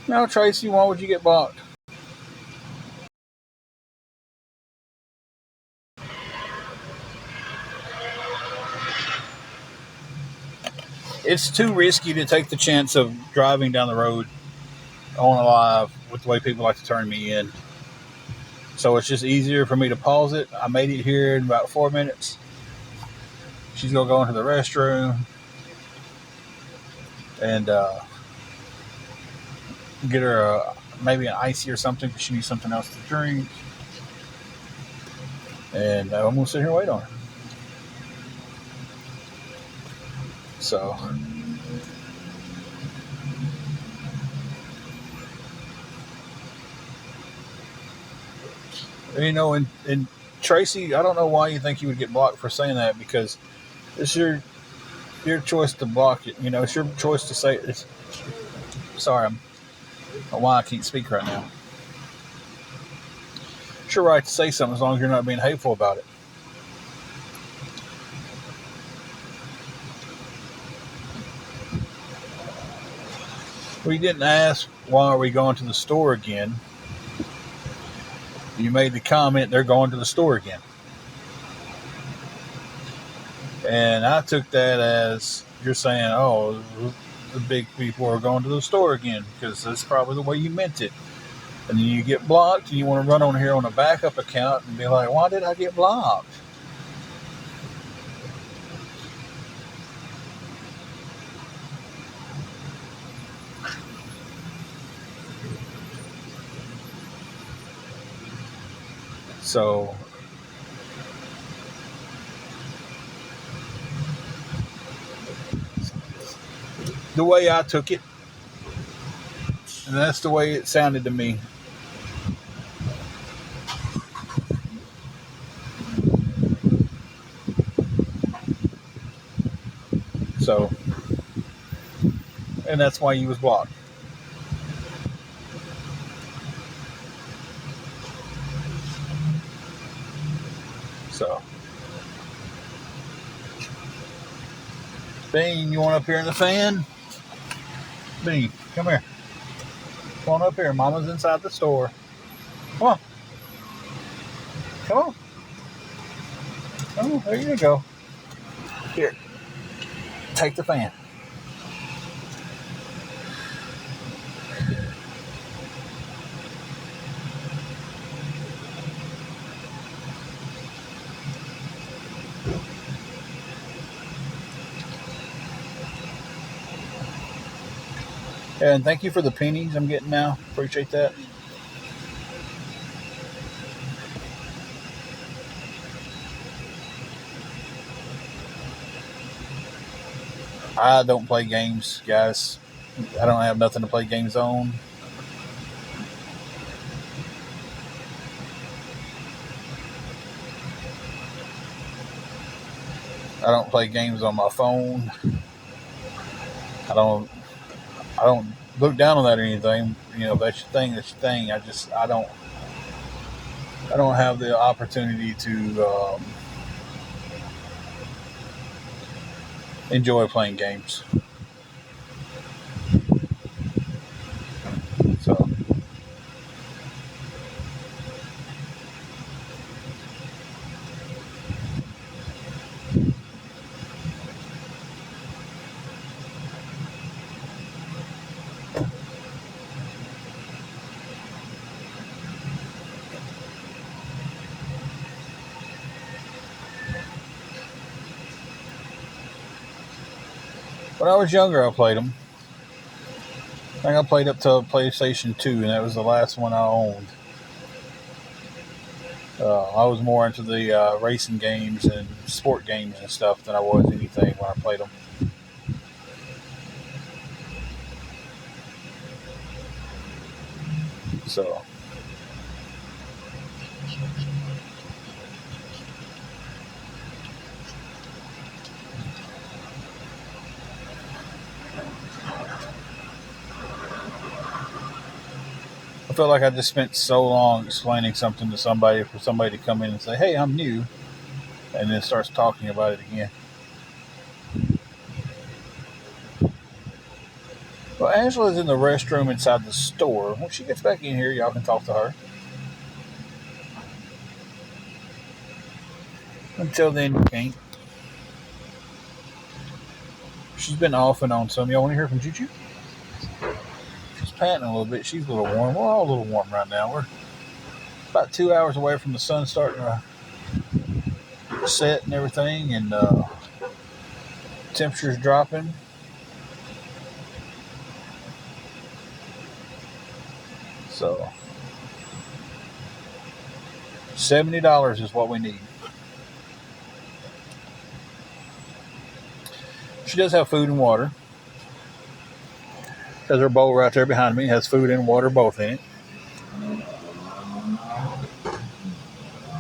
[SPEAKER 1] Now, Tracy, why would you get blocked? It's too risky to take the chance of driving down the road on a live with the way people like to turn me in. So it's just easier for me to pause it. I made it here in about 4 minutes. She's gonna go into the restroom and get her maybe an icy or something because she needs something else to drink. And I'm gonna sit here and wait on her. So, and Tracy, I don't know why you think you would get blocked for saying that because it's your choice to block it. It's your choice to say it. Sorry, I'm why I can't speak right now. It's your right to say something as long as you're not being hateful about it. We didn't ask why are we going to the store again. You made the comment they're going to the store again. And I took that as you're saying, oh, the big people are going to the store again because that's probably the way you meant it. And then you get blocked and you want to run on here on a backup account and be like, why did I get blocked? So the way I took it, and that's the way it sounded to me. So, and that's why you was blocked. So, Bean, you want up here in the fan? Bean, come here. Come on up here. Mama's inside the store. Come on. Come on. Oh, there you go. Here, take the fan. And thank you for the pennies I'm getting now. Appreciate that. I don't play games, guys. I don't have nothing to play games on. I don't play games on my phone. I don't. I don't look down on that or anything. If that's your thing. That's your thing. I don't. I don't have the opportunity to enjoy playing games. So when I was younger, I played them. I think I played up to PlayStation 2, and that was the last one I owned. I was more into the racing games and sport games and stuff than I was anything when I played them. So I feel like I just spent so long explaining something to somebody for somebody to come in and say, "Hey, I'm new," and then starts talking about it again. Well, Angela's in the restroom inside the store. When she gets back in here, y'all can talk to her. Until then, you can't. She's been off and on some. Y'all want to hear from Choo Choo? She's panting a little bit. She's a little warm. We're all a little warm right now. We're about 2 hours away from the sun starting to set and everything, and temperature's dropping. So $70 is what we need. She does have food and water. Has her bowl right there behind me. Has food and water both in it.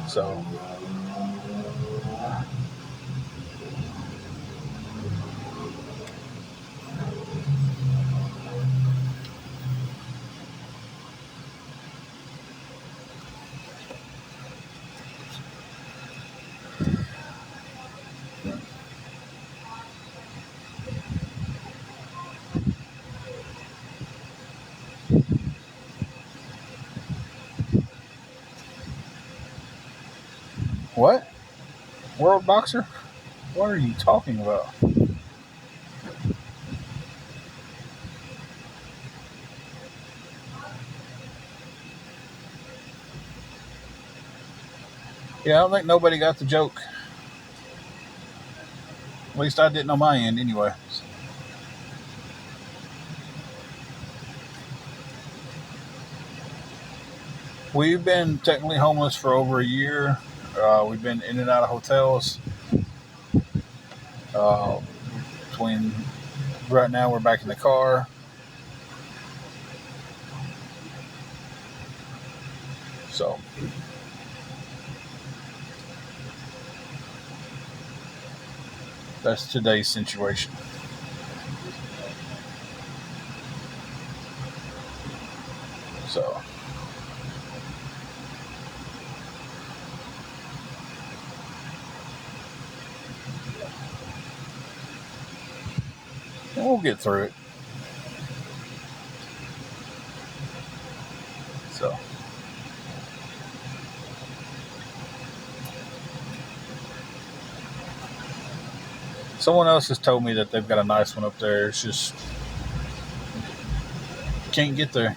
[SPEAKER 1] So what? World Boxer? What are you talking about? Yeah, I don't think nobody got the joke. At least I didn't on my end anyway. We've been technically homeless for over a year. We've been in and out of hotels. Uh, between right now, we're back in the car. So that's today's situation. So we'll get through it. So someone else has told me that they've got a nice one up there. It's just can't get there.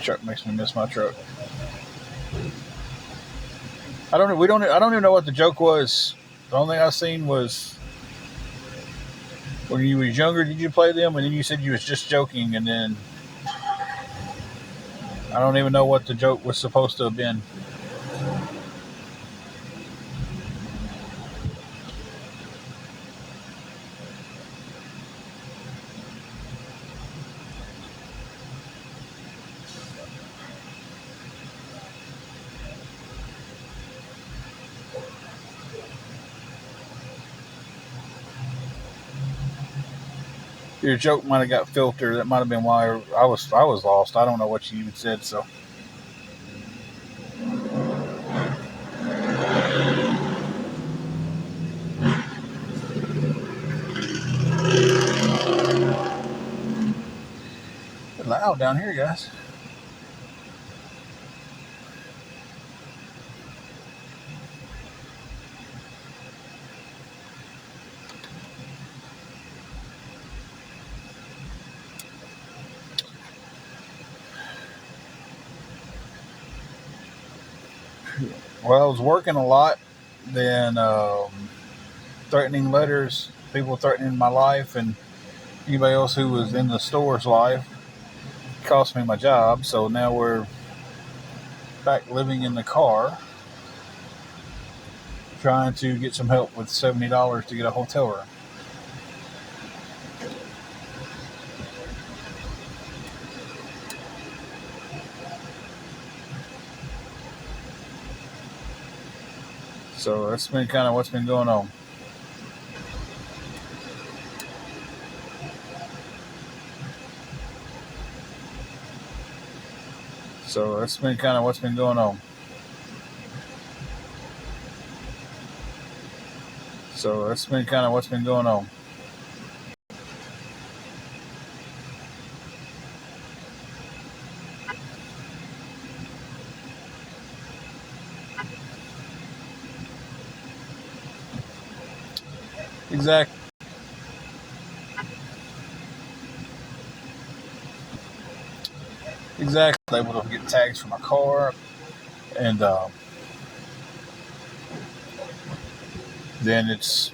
[SPEAKER 1] Truck makes me miss my truck. I don't know. We don't. I don't even know what the joke was. The only thing I seen was when you was younger. Did you play them? And then you said you was just joking, and then I don't even know what the joke was supposed to have been. Your joke might have got filtered. That might have been why I was lost. I don't know what you even said. So it's loud down here, guys. Well, I was working a lot. Then threatening letters, people threatening my life, and anybody else who was in the store's life cost me my job. So now we're back living in the car, trying to get some help with $70 to get a hotel room. So that's been kind of what's been going on. So that's been kind of what's been going on. So that's been kind of what's been going on. Exactly. Exactly. Able to get tags for my car, and then it's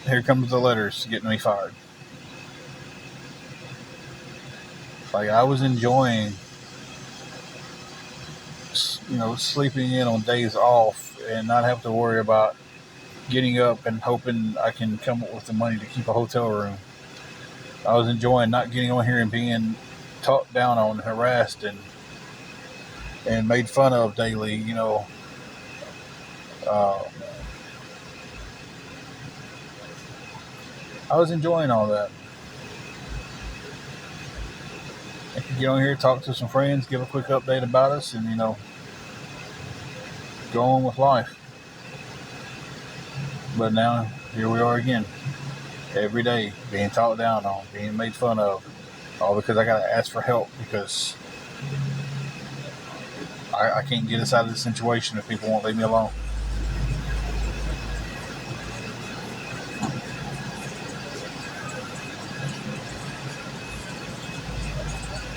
[SPEAKER 1] here comes the letters getting me fired. Like I was enjoying, sleeping in on days off and not have to worry about getting up and hoping I can come up with the money to keep a hotel room. I was enjoying not getting on here and being talked down on, harassed, and made fun of daily. Uh, I was enjoying all that. I could get on here, talk to some friends, give a quick update about us, and go on with life. But now here we are again, every day being talked down on, being made fun of, all because I got to ask for help because I can't get us out of this situation if people won't leave me alone.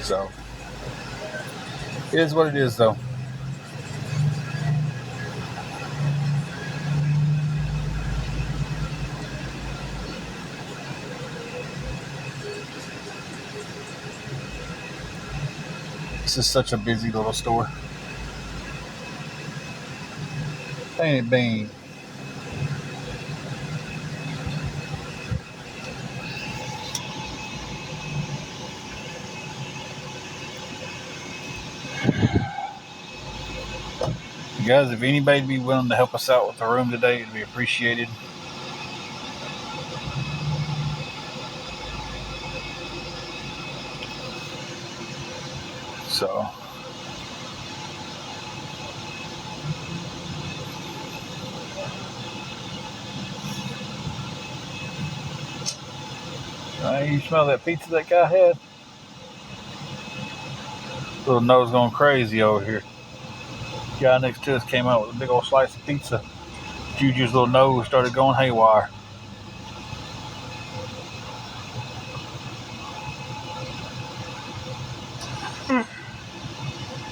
[SPEAKER 1] So it is what it is, though. This is such a busy little store. Ain't it, Bean? Guys, if anybody'd be willing to help us out with the room today, it'd be appreciated. So, you smell that pizza that guy had? Little nose going crazy over here. Guy next to us came out with a big old slice of pizza. Juju's little nose started going haywire.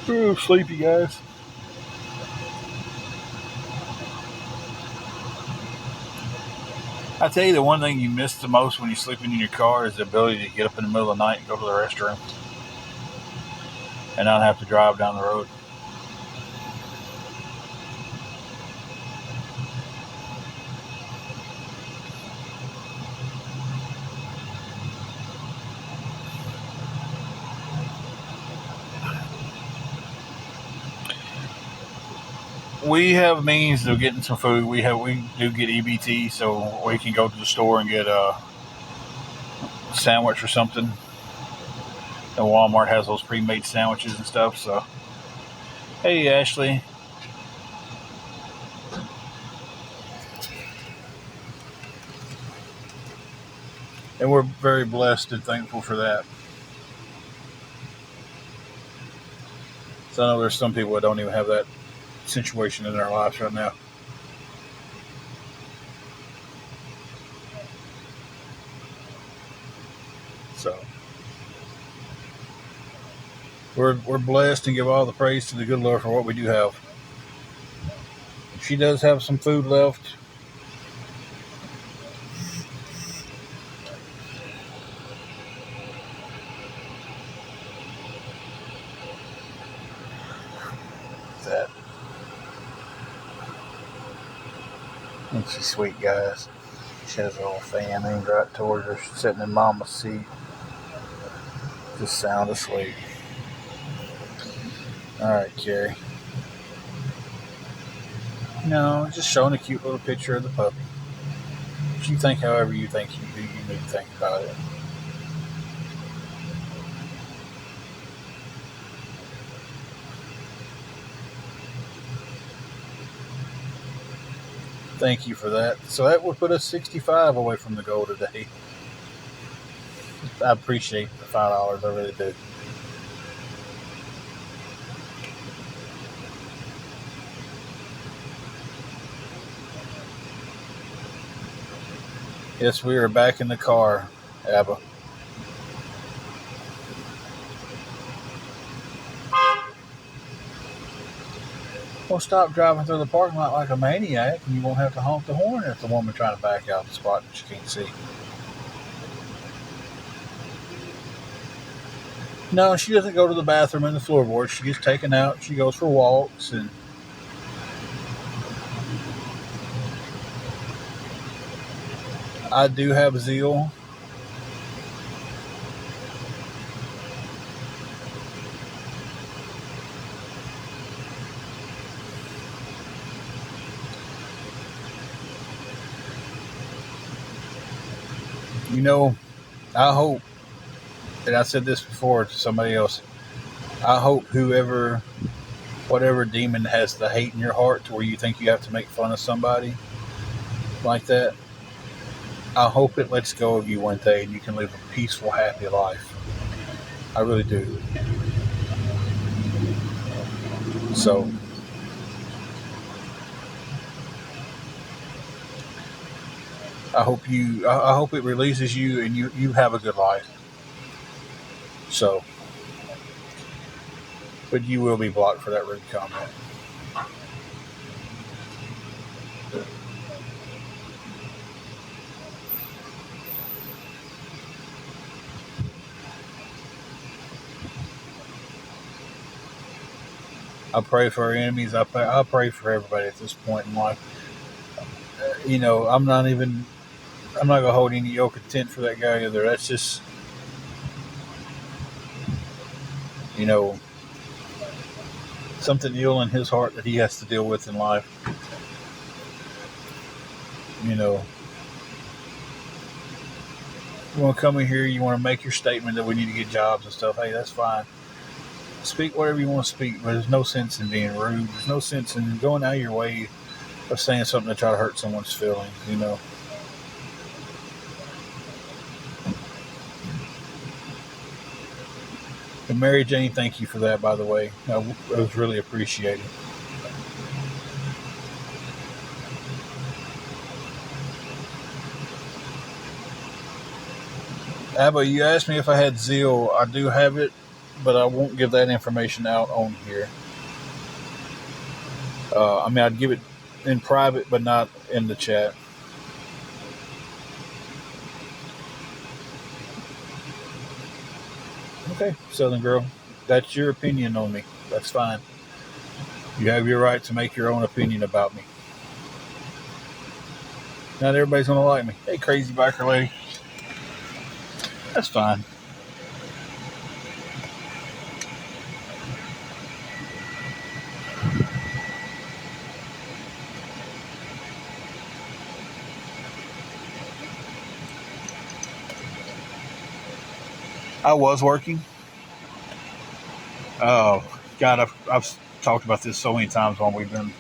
[SPEAKER 1] Ooh, sleepy guys. I tell you, the one thing you miss the most when you're sleeping in your car is the ability to get up in the middle of the night and go to the restroom and not have to drive down the road. We have means of getting some food. We do get EBT, so we can go to the store and get a sandwich or something. And Walmart has those pre-made sandwiches and stuff. So, hey Ashley, and we're very blessed and thankful for that. So I know there's some people that don't even have that situation in their lives right now. So we're blessed and give all the praise to the good Lord for what we do have. She does have some food left. That and she's sweet, guys. She has a little fan aimed right towards her. She's sitting in Mama's seat, just sound asleep. All right, Carrie. No, just showing a cute little picture of the puppy. If you think however you think you do, you need to think about it. Thank you for that. So that would put us 65 away from the goal today. I appreciate the $5. I really do. Yes, we are back in the car, Abba. Well, stop driving through the parking lot like a maniac, and you won't have to honk the horn at the woman trying to back out the spot that you can't see. No, she doesn't go to the bathroom in the floorboard. She gets taken out. She goes for walks, and I do have zeal. You know, I hope, and I said this before to somebody else, I hope whatever demon has the hate in your heart to where you think you have to make fun of somebody like that, I hope it lets go of you one day and you can live a peaceful, happy life. I really do. So, I hope it releases you and you have a good life. So, but you will be blocked for that rude comment. I pray for our enemies. I pray for everybody at this point in life. You know, I'm not gonna hold any ill content for that guy either. That's just, you know, something ill in his heart that he has to deal with in life. You know, you want to come in here, you want to make your statement that we need to get jobs and stuff. Hey, that's fine. Speak whatever you want to speak, but there's no sense in being rude. There's no sense in going out of your way of saying something to try to hurt someone's feelings. You know. And Mary Jane, thank you for that. By the way, it was really appreciated. Abba, you asked me if I had zeal. I do have it, but I won't give that information out on here. I mean, I'd give it in private, but not in the chat. Okay, Southern Girl, that's your opinion on me. That's fine. You have your right to make your own opinion about me. Not everybody's gonna like me. Hey, crazy biker lady. That's fine. I was working. Oh, God, I've talked about this so many times while we've been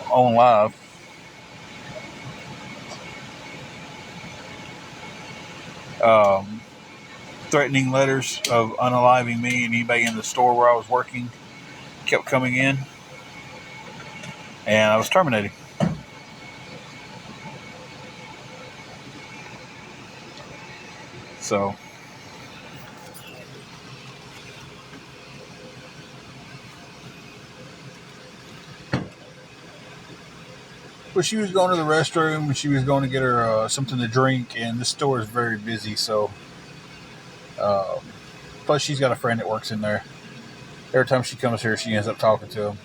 [SPEAKER 1] on live. Um, Threatening letters of unaliving me and anybody in the store where I was working kept coming in, and I was terminated. So, but she was going to the restroom and she was going to get her something to drink, and this store is very busy. So, um, plus she's got a friend that works in there. Every time she comes here, she ends up talking to him.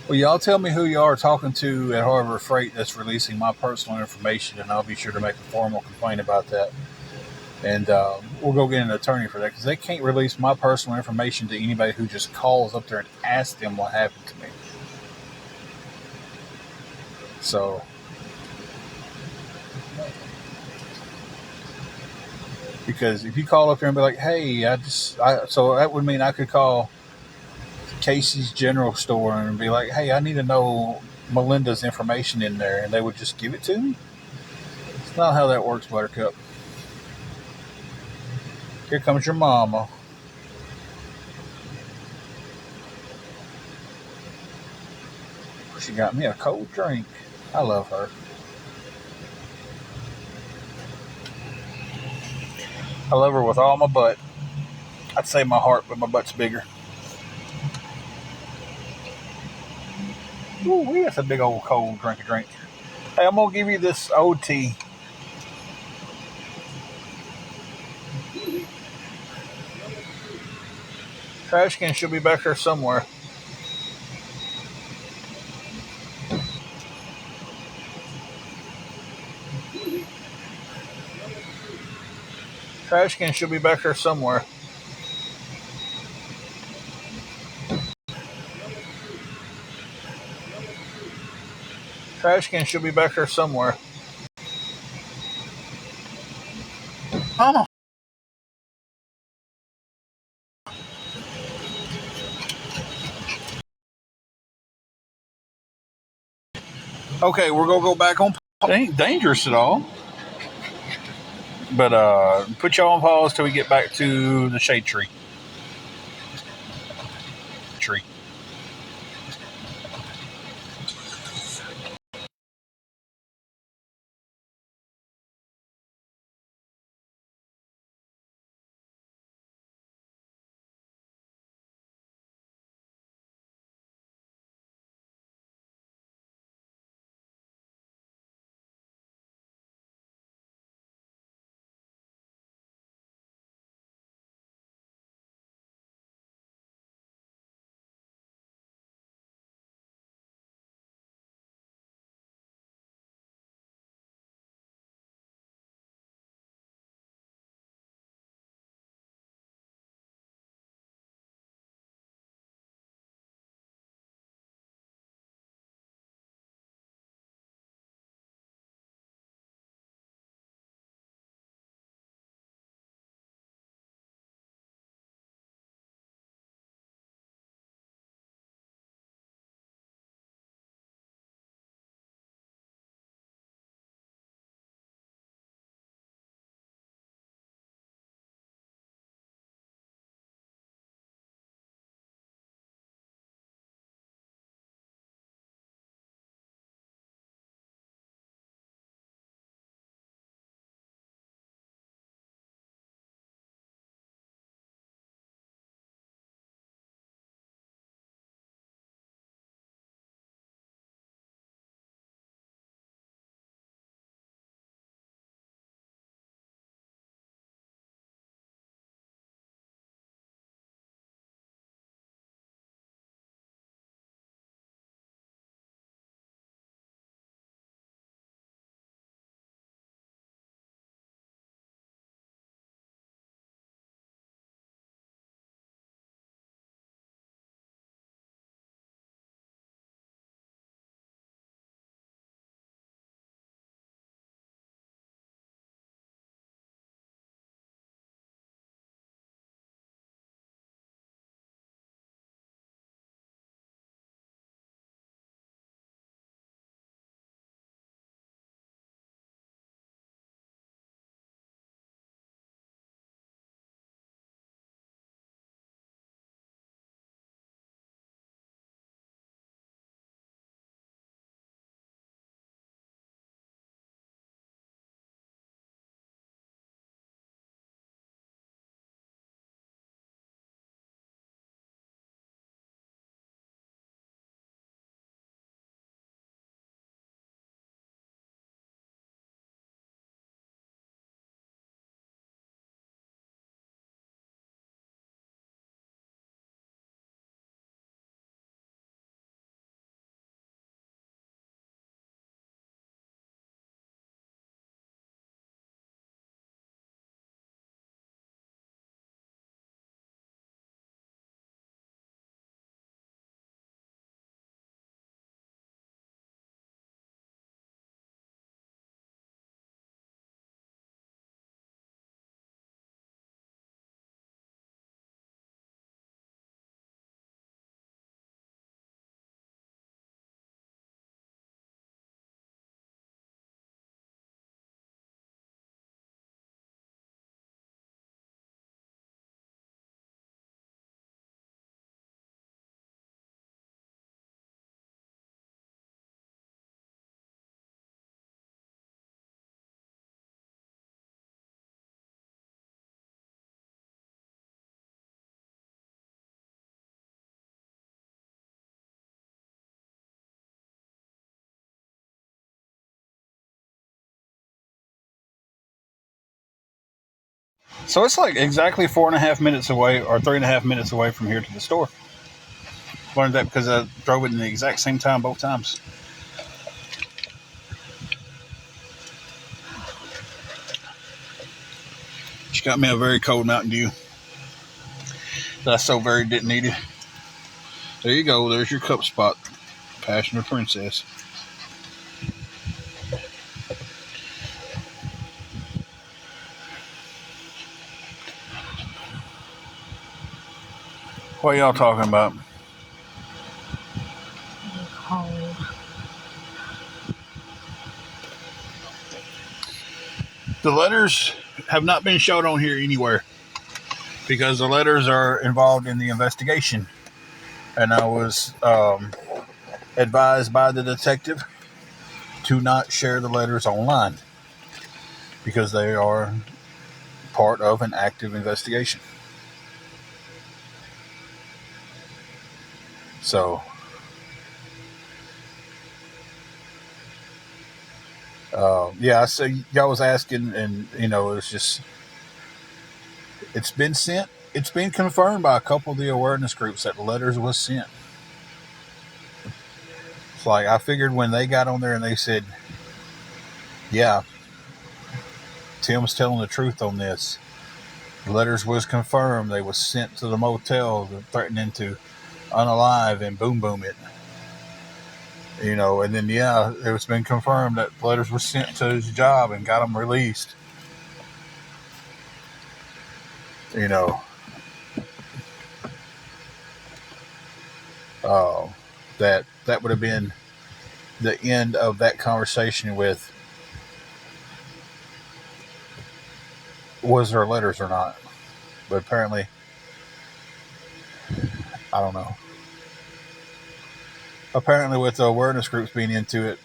[SPEAKER 1] Well, y'all tell me who you are talking to at Harbor Freight that's releasing my personal information, and I'll be sure to make a formal complaint about that. And we'll go get an attorney for that because they can't release my personal information to anybody who just calls up there and asks them what happened to me. So, because if you call up there and be like, "Hey, so that would mean I could call Casey's General Store and be like, "Hey, I need to know Melinda's information in there," and they would just give it to me. It's not how that works, Buttercup. Here comes your mama. She got me a cold drink. I love her. I love her with all my butt. I'd say my heart, but my butt's bigger. Ooh, that's a big old cold drink. Hey, I'm gonna give you this OT. Trash can should be back there somewhere. Trash can should be back there somewhere. Trash can should be back there somewhere. Mama. Okay, we're gonna go back on. It ain't dangerous at all. But put y'all on pause till we get back to the shade tree. So it's like exactly 4.5 minutes away, or 3.5 minutes away from here to the store. Learned that because I drove it in the exact same time both times. She got me a very cold Mountain Dew that I so very didn't need it. There you go. There's your cup spot, Passionate Princess. What are y'all talking about?
[SPEAKER 2] Cold.
[SPEAKER 1] The letters have not been showed on here anywhere because the letters are involved in the investigation. And I was advised by the detective to not share the letters online because they are part of an active investigation. So, yeah, so y'all was asking, and it's just it's been sent. It's been confirmed by a couple of the awareness groups that the letters was sent. It's like I figured when they got on there and they said, "Yeah, Tim's telling the truth on this." The letters was confirmed. They was sent to the motel, threatening to unalive and boom boom it. And then it's been confirmed that letters were sent to his job and got him released. You know, uh, that would have been the end of that conversation with was there letters or not. But apparently, I don't know. Apparently, with the awareness groups being into it,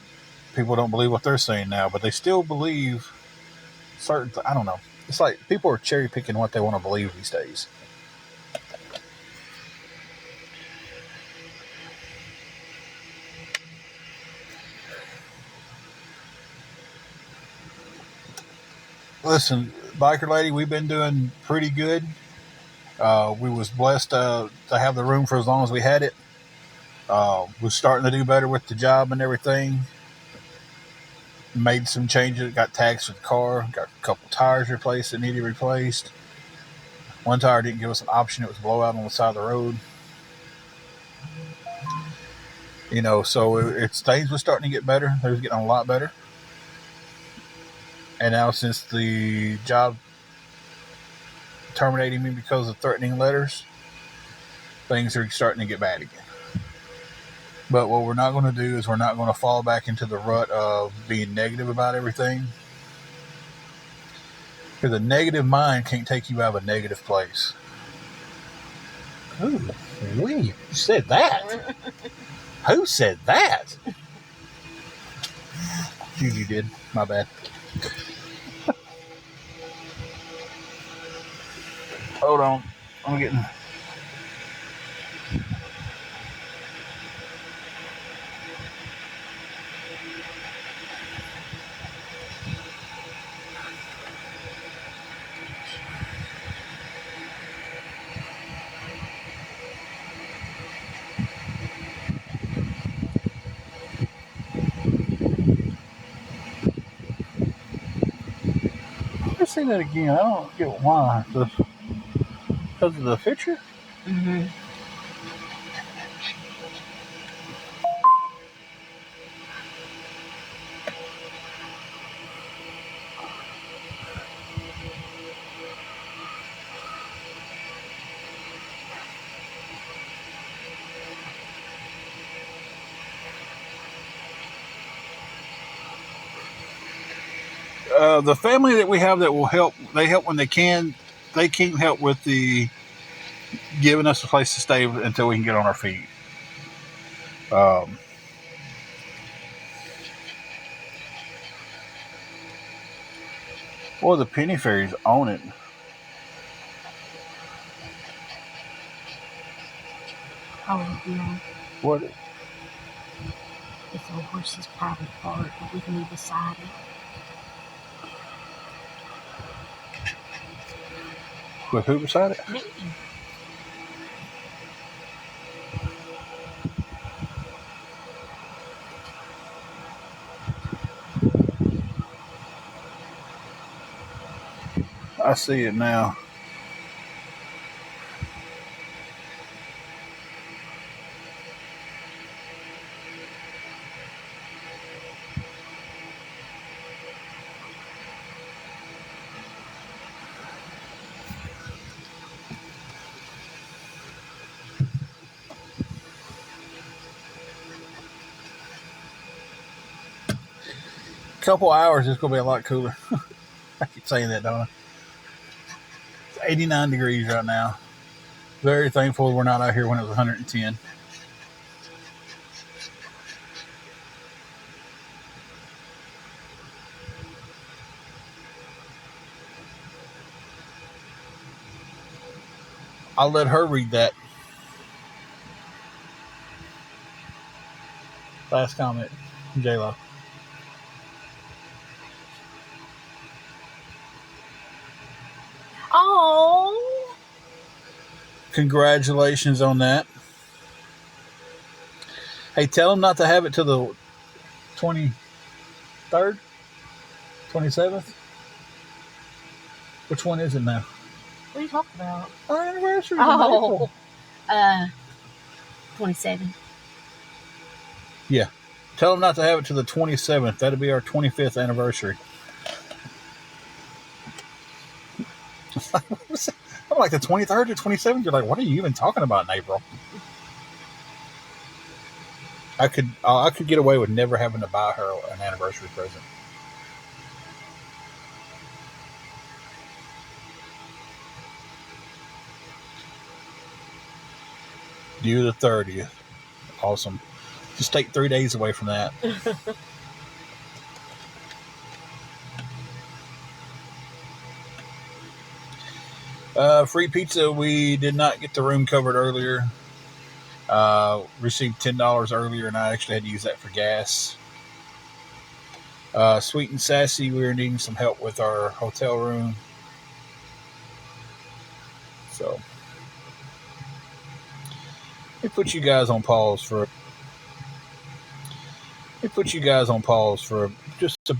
[SPEAKER 1] people don't believe what they're saying now, but they still believe certain. I don't know. It's like people are cherry picking what they want to believe these days. Listen, biker lady, we've been doing pretty good. We was blessed to have the room for as long as we had it. Was starting to do better with the job and everything. Made some changes. Got tags for the car. Got a couple tires replaced that needed replaced. One tire didn't give us an option. It was blowout on the side of the road. So it's things were starting to get better. They was getting a lot better. And now since the job terminating me because of threatening letters, things are starting to get bad again. But what we're not going to do is we're not going to fall back into the rut of being negative about everything. Because a negative mind can't take you out of a negative place. Ooh, who said that? Who said that? Juju did. My bad. Hold on. I'm getting... Let's see that again. I don't get why. Because of the picture?
[SPEAKER 2] Mm-hmm.
[SPEAKER 1] The family that we have that will help, they help when they can. They can't help with the giving us a place to stay until we can get on our feet. Um, well, the penny fairies own it.
[SPEAKER 2] Oh, yeah.
[SPEAKER 1] What?
[SPEAKER 2] It's a horse's private part, but we can be beside it.
[SPEAKER 1] With who beside it?
[SPEAKER 2] Me.
[SPEAKER 1] I see it now. Couple hours, it's gonna be a lot cooler. I keep saying that, don't I? It's 89 degrees right now. Very thankful we're not out here when it was 110. I'll let her read that last comment, J-Lo.
[SPEAKER 2] Oh.
[SPEAKER 1] Congratulations on that. Hey, tell them not to have it till the 23rd, 27th. Which one is it now?
[SPEAKER 2] What are you talking about?
[SPEAKER 1] Our anniversary is in April.
[SPEAKER 2] 27.
[SPEAKER 1] Yeah. Tell them not to have it till the 27th. That'll be our 25th anniversary. I'm like the 23rd to 27th. You're like, what are you even talking about in April? I could get away with never having to buy her an anniversary present. Due the 30th. Awesome. Just take 3 days away from that. Free pizza. We did not get the room covered earlier. Received $10 earlier, and I actually had to use that for gas. Sweet and Sassy, we were needing some help with our hotel room. So, let me put you guys on pause for just a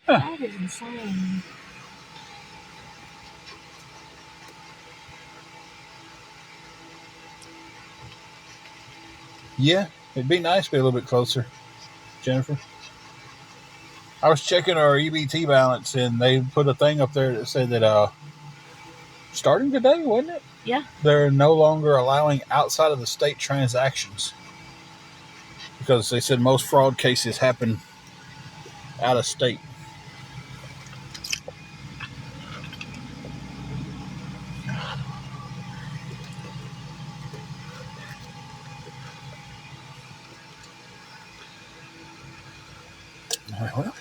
[SPEAKER 2] That is insane.
[SPEAKER 1] yeah. It'd be nice to be a little bit closer, Jennifer. I was checking our EBT balance, and they put a thing up there that said that starting today, wasn't it?
[SPEAKER 2] Yeah.
[SPEAKER 1] They're no longer allowing outside of the state transactions because they said most fraud cases happen out of state. Well,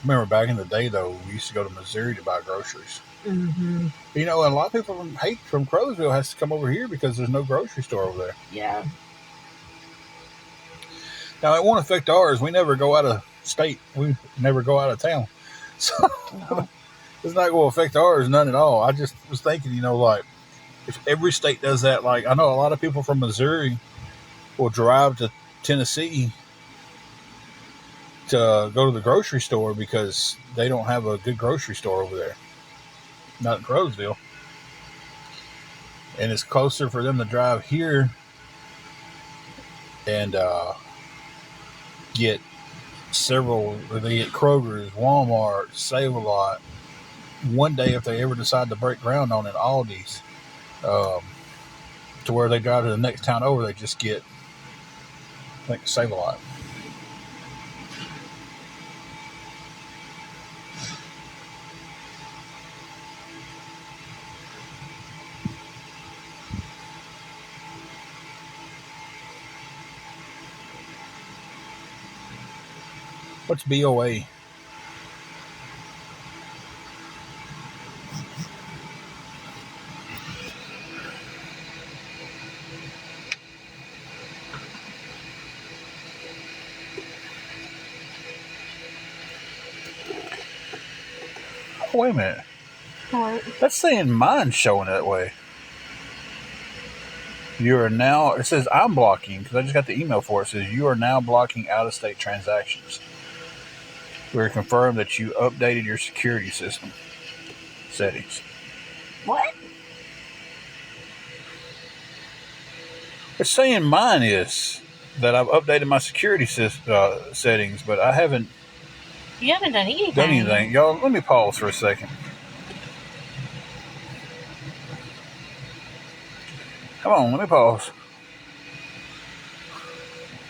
[SPEAKER 1] remember back in the day, though, we used to go to Missouri to buy groceries.
[SPEAKER 2] Mm-hmm.
[SPEAKER 1] You know, and a lot of people from Crowsville has to come over here because there's no grocery store over there.
[SPEAKER 2] Yeah.
[SPEAKER 1] Now, it won't affect ours. We never go out of state. We never go out of town. So it's not going to affect ours, none at all. I just was thinking, you know, like, if every state does that, like, I know a lot of people from Missouri will drive to Tennessee to go to the grocery store because they don't have a good grocery store over there. Not in Crowsville. And it's closer for them to drive here and get several. They get Kroger's, Walmart, Save a Lot. One day, if they ever decide to break ground on it, Aldi's, um, to where they drive to the next town over, they just get, I think, Save a Lot. What's BOA? Oh, wait a minute.
[SPEAKER 2] What?
[SPEAKER 1] That's saying mine's showing that way. You are now, it says I'm blocking, because I just got the email for it. It says you are now blocking out-of-state transactions. We're confirmed that you updated your security system settings.
[SPEAKER 2] What?
[SPEAKER 1] It's saying mine is that I've updated my security settings, but I haven't
[SPEAKER 2] You haven't done anything.
[SPEAKER 1] done anything. Y'all, let me pause for a second. Come on, let me pause.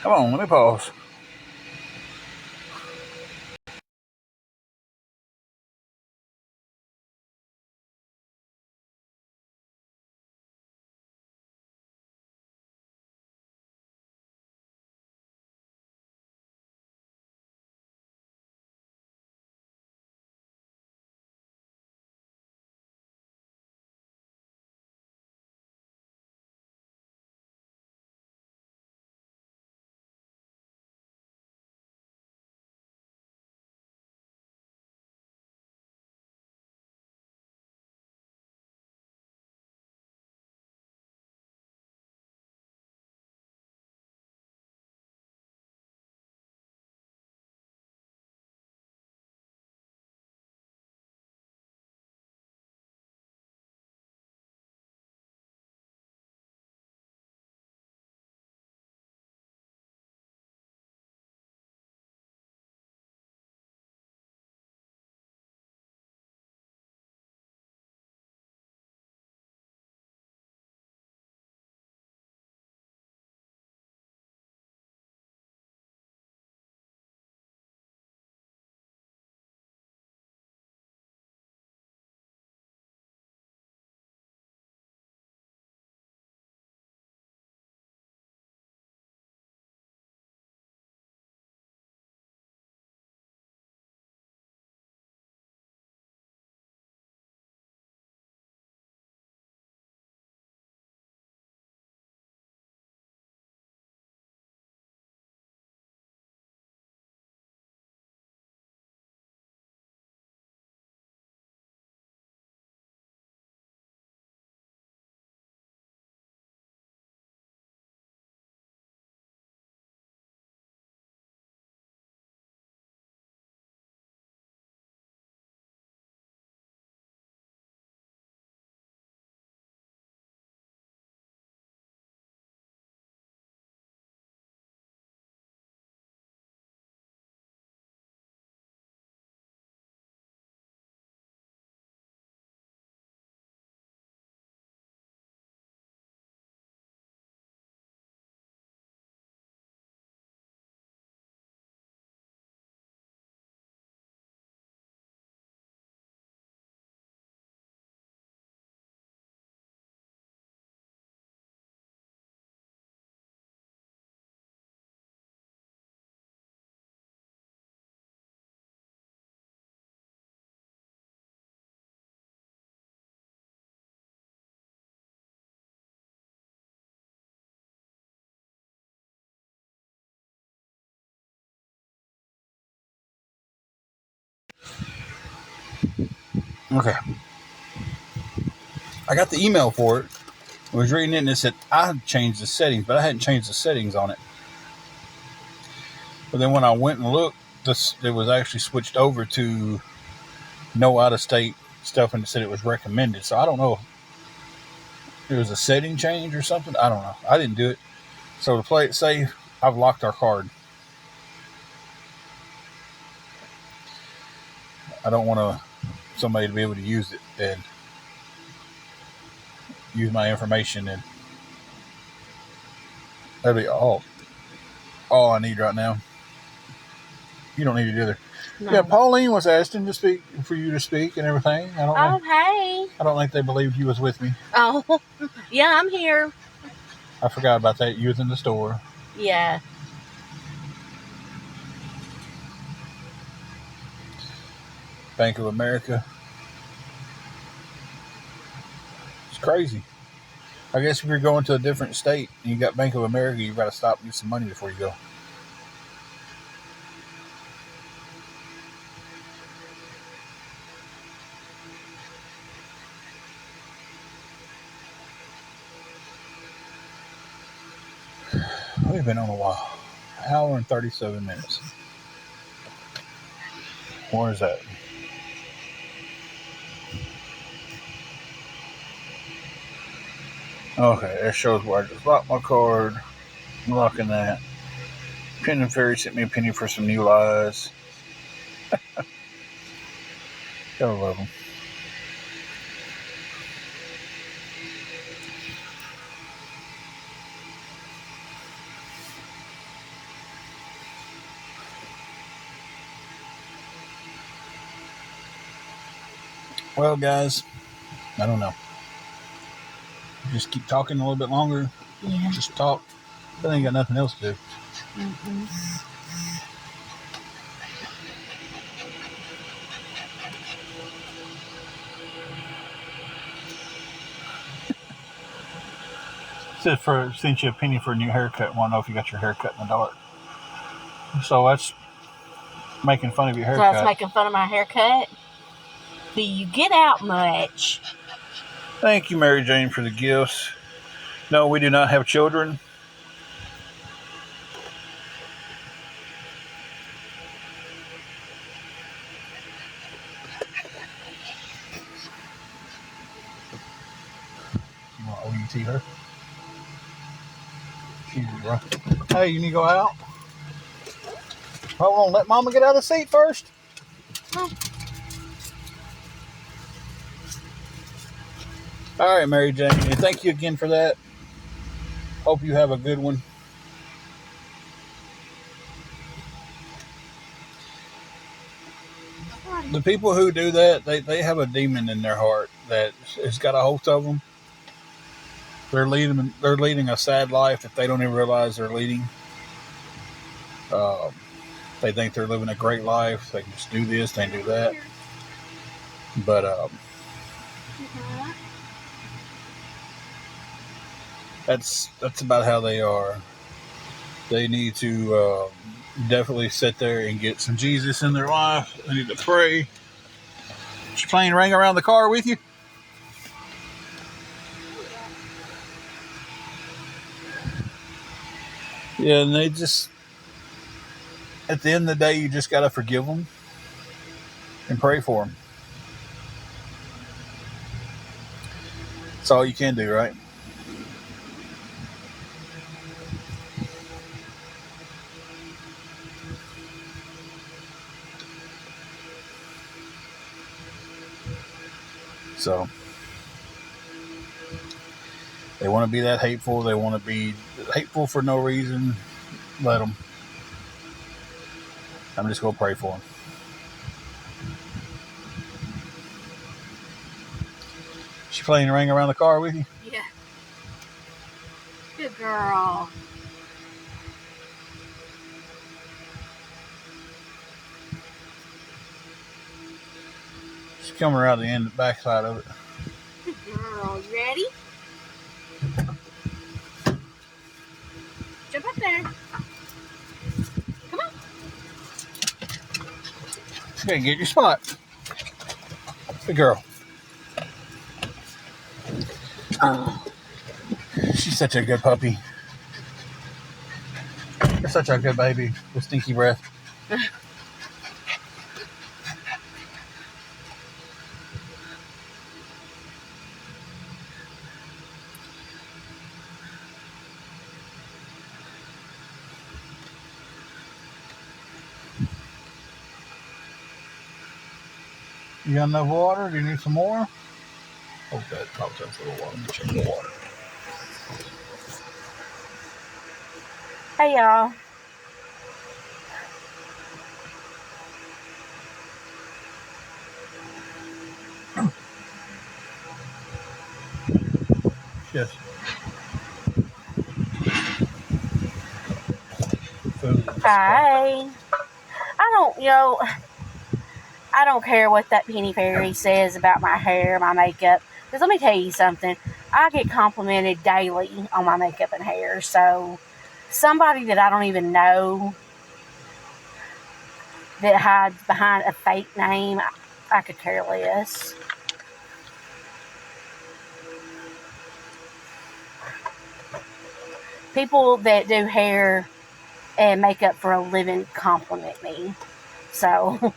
[SPEAKER 1] Come on, let me pause. Okay. I got the email for it. I was reading it and it said I changed the settings, but I hadn't changed the settings on it. But then when I went and looked, it was actually switched over to no out of state stuff, and it said it was recommended. So I don't know. It was a setting change or something. I don't know. I didn't do it. So to play it safe, I've locked our card. I don't want somebody to be able to use it and use my information, and that'd be all I need right now. You don't need it either.
[SPEAKER 2] No.
[SPEAKER 1] Yeah, Pauline was asking to speak for you to speak and everything.
[SPEAKER 2] Hey.
[SPEAKER 1] I don't think they believed you was with me.
[SPEAKER 2] Oh, yeah, I'm here.
[SPEAKER 1] I forgot about that. You was in the store.
[SPEAKER 2] Yeah.
[SPEAKER 1] Bank of America. It's crazy. I guess if you're going to a different state and you got Bank of America, you got to stop and get some money before you go. We've been on a while. An hour and 37 minutes. Where is that? Okay, that shows where I just locked my card. I'm locking that. Penn and Ferry sent me a penny for some new lies. Gotta love them. Well, guys, I don't know. Just keep talking a little bit longer.
[SPEAKER 2] Yeah.
[SPEAKER 1] Just talk. I ain't got nothing else to do.
[SPEAKER 2] Mm-mm.
[SPEAKER 1] Said sent you a penny for a new haircut. Want to know if you got your haircut in the dark. So that's making fun of your
[SPEAKER 2] So
[SPEAKER 1] haircut.
[SPEAKER 2] that's making fun of my haircut? Do you get out much?
[SPEAKER 1] Thank you, Mary Jane, for the gifts. No, we do not have children. You want OUT her? She's right. Hey, you need to go out? Hold on, let Mama get out of the seat first. All right, Mary Jane, and thank you again for that. Hope you have a good one. The people who do that, they have a demon in their heart that has got a hold of them. They're leading a sad life that they don't even realize they're leading. They think they're living a great life. They can just do this, they can do that. But that's about how they are. They need to definitely sit there and get some Jesus in their life. They need to pray. Is your plane ring around the car with you? Yeah, and they just, at the end of the day, you just got to forgive them and pray for them. That's all you can do, right? So they want to be that hateful. They want to be hateful for no reason. Let them. I'm just going to pray for them. She playing the ring around the car with you?
[SPEAKER 2] Yeah. Good girl.
[SPEAKER 1] She's coming around the end, the back side of it.
[SPEAKER 2] Good girl. You ready? Jump up there. Come on.
[SPEAKER 1] Okay, get your spot. Good girl. She's such a good puppy. You're such a good baby with stinky breath. You got enough water? Do you need some more? Oh, that popped up a little water. Let me check the water.
[SPEAKER 2] Hey, y'all.
[SPEAKER 1] Yes. Food and stuff.
[SPEAKER 2] Hi. I don't care what that penny fairy says about my hair, my makeup. Because let me tell you something. I get complimented daily on my makeup and hair. So somebody that I don't even know that hides behind a fake name, I could care less. People that do hair and makeup for a living compliment me. So,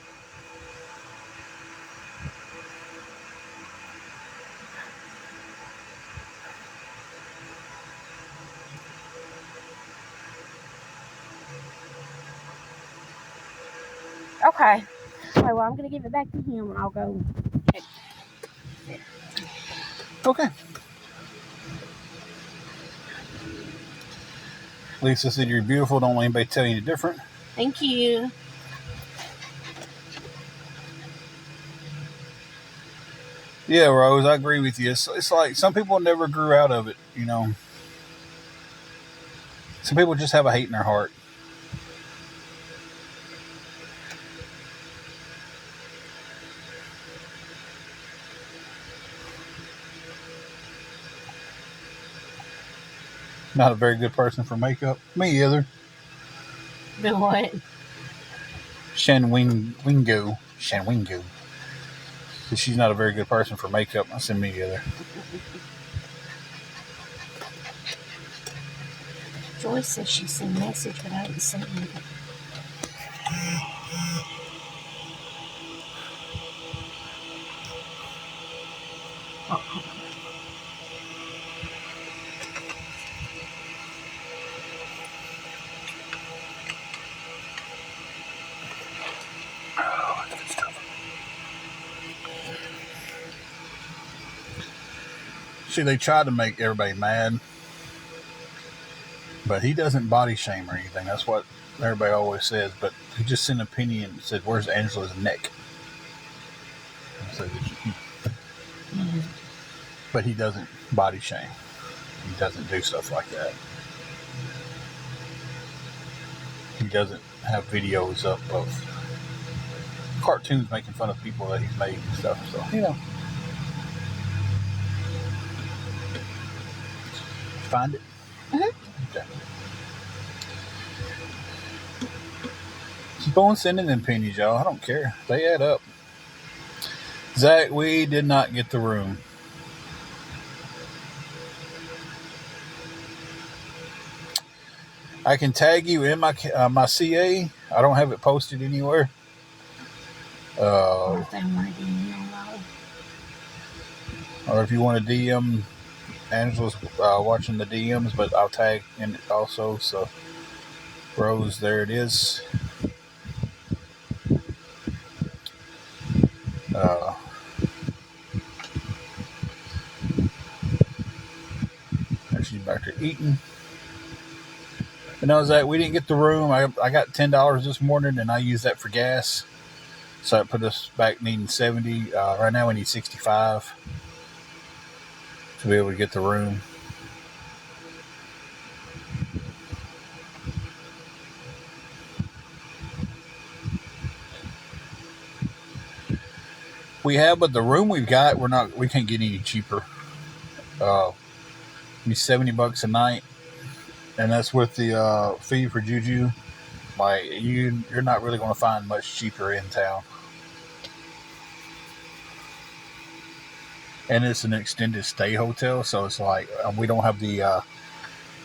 [SPEAKER 2] okay. Okay, well, I'm going to give it back to him and I'll go.
[SPEAKER 1] Okay. Lisa said you're beautiful. Don't let anybody tell you any different.
[SPEAKER 2] Thank you.
[SPEAKER 1] Yeah, Rose, I agree with you. It's like some people never grew out of it, you know. Some people just have a hate in their heart. Not a very good person for makeup. Me either.
[SPEAKER 2] Do what?
[SPEAKER 1] Shanwingo. She's not a very good person for makeup. I said me either.
[SPEAKER 2] Joyce says she sent a message, but I didn't see it.
[SPEAKER 1] See, they tried to make everybody mad, but he doesn't body shame or anything. That's what everybody always says. But he just sent an opinion and said, "Where's Angela's neck?" So, but he doesn't body shame. He doesn't do stuff like that. He doesn't have videos up of cartoons making fun of people that he's made and stuff. So, you know. Find it?
[SPEAKER 2] Mm-hmm.
[SPEAKER 1] Okay. Keep on sending them pennies, y'all. I don't care. They add up. Zach, we did not get the room. I can tag you in my CA. I don't have it posted anywhere.
[SPEAKER 2] Or if they want to DM,
[SPEAKER 1] Or if you want to DM, Angela's watching the DMs, but I'll tag in it also. So, Rose, there it is. Uh, she's back there eating. But no, Zach, we didn't get the room. I got $10 this morning, and I used that for gas. So it put us back needing 70. Right now we need 65 to be able to get the room. We have, but the room we've got, we can't get any cheaper. Be $70 a night, and that's with the fee for Juju. Like you're not really going to find much cheaper in town. And it's an extended stay hotel, so it's like we don't have the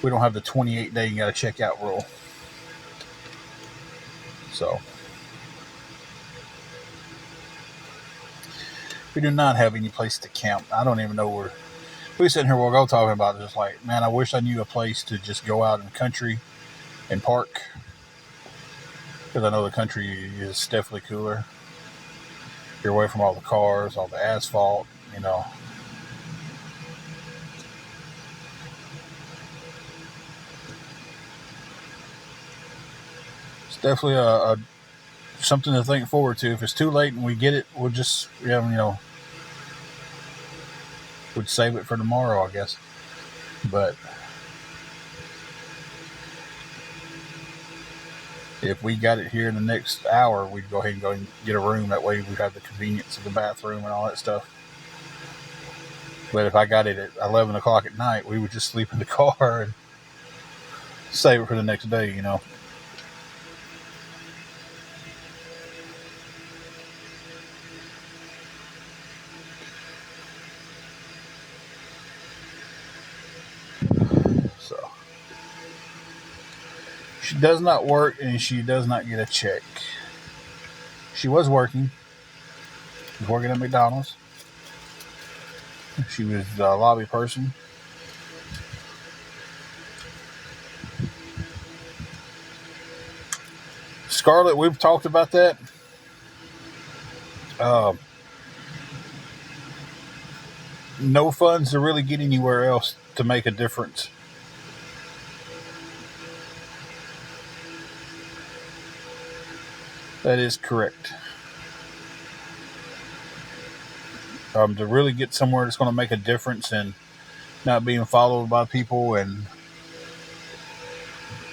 [SPEAKER 1] 28-day you got to check out rule. So we do not have any place to camp. I don't even know where. We sitting here, we'll go talking about it, just like, man, I wish I knew a place to just go out in the country and park, because I know the country is definitely cooler. You're away from all the cars, all the asphalt, you know. It's definitely a something to think forward to. If it's too late and we get it, we'll just, we'd save it for tomorrow, I guess. But if we got it here in the next hour, we'd go ahead and go and get a room. That way we'd have the convenience of the bathroom and all that stuff. But if I got it at 11 o'clock at night, we would just sleep in the car and save it for the next day, you know. So she does not work and she does not get a check. She was working. She was working at McDonald's. She was a lobby person. Scarlett, we've talked about that. Um, no funds to really get anywhere else to make a difference. That is correct. To really get somewhere that's going to make a difference and not being followed by people and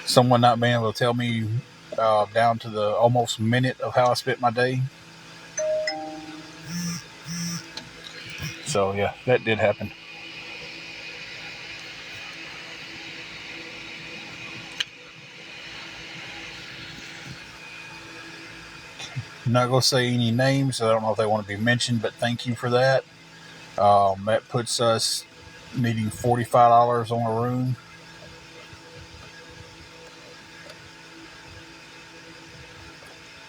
[SPEAKER 1] someone not being able to tell me down to the almost minute of how I spent my day. So, yeah, that did happen. I'm not going to say any names. I don't know if they want to be mentioned, but thank you for that. That puts us needing $45 on a room.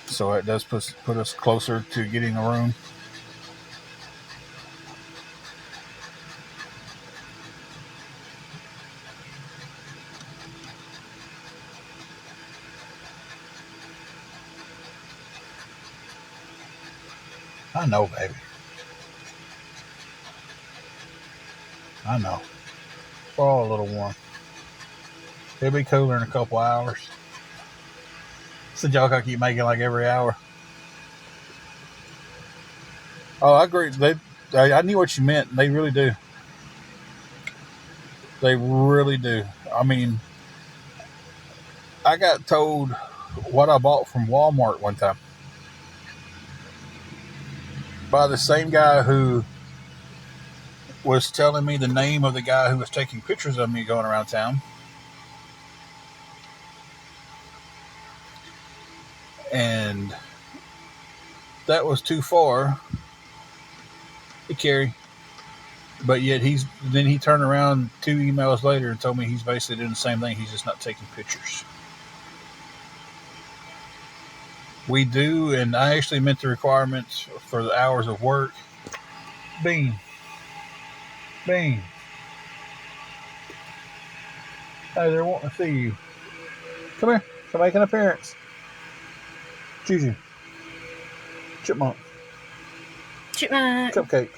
[SPEAKER 1] So it does put us closer to getting a room. I know, baby. I know. We're all a little warm. It'll be cooler in a couple hours. It's a joke I keep making like every hour. Oh, I agree. I knew what you meant. They really do. They really do. I mean, I got told what I bought from Walmart one time by the same guy who was telling me the name of the guy who was taking pictures of me going around town. And that was too far to carry. But yet he turned around 2 emails later and told me he's basically doing the same thing. He's just not taking pictures. We do, and I actually met the requirements for the hours of work. Bean. Hey, they're wanting to see you. Come here. Come make an appearance. Juju. Chipmunk.
[SPEAKER 2] Chipmunk.
[SPEAKER 1] Cupcake.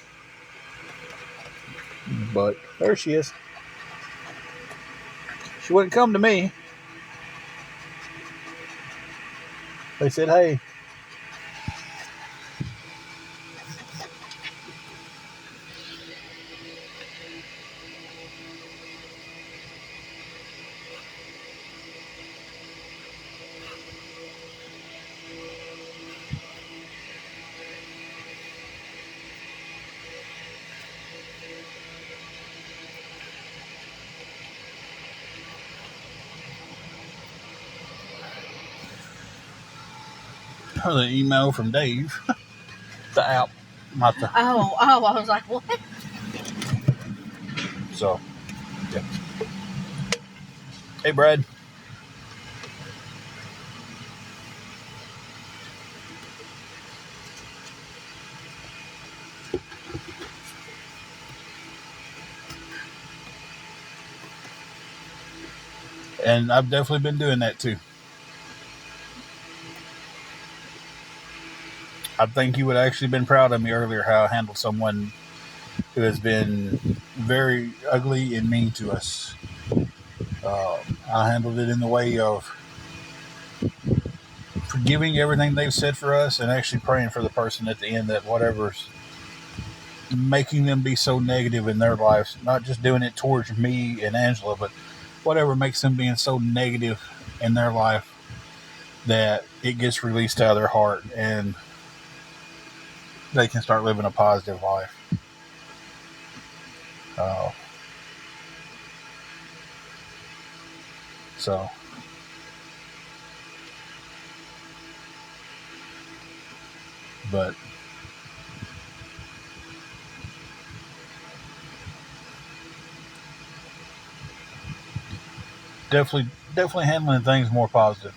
[SPEAKER 1] But there she is. She wouldn't come to me. They said, hey. The email from Dave. The app. Not the.
[SPEAKER 2] Oh, I was like, what?
[SPEAKER 1] So, yeah. Hey, Brad. And I've definitely been doing that too. I think you would actually been proud of me earlier how I handled someone who has been very ugly and mean to us. I handled it in the way of forgiving everything they've said for us and actually praying for the person at the end that whatever's making them be so negative in their lives, not just doing it towards me and Angela, but whatever makes them being so negative in their life that it gets released out of their heart and they can start living a positive life. Uh, so, but definitely handling things more positive.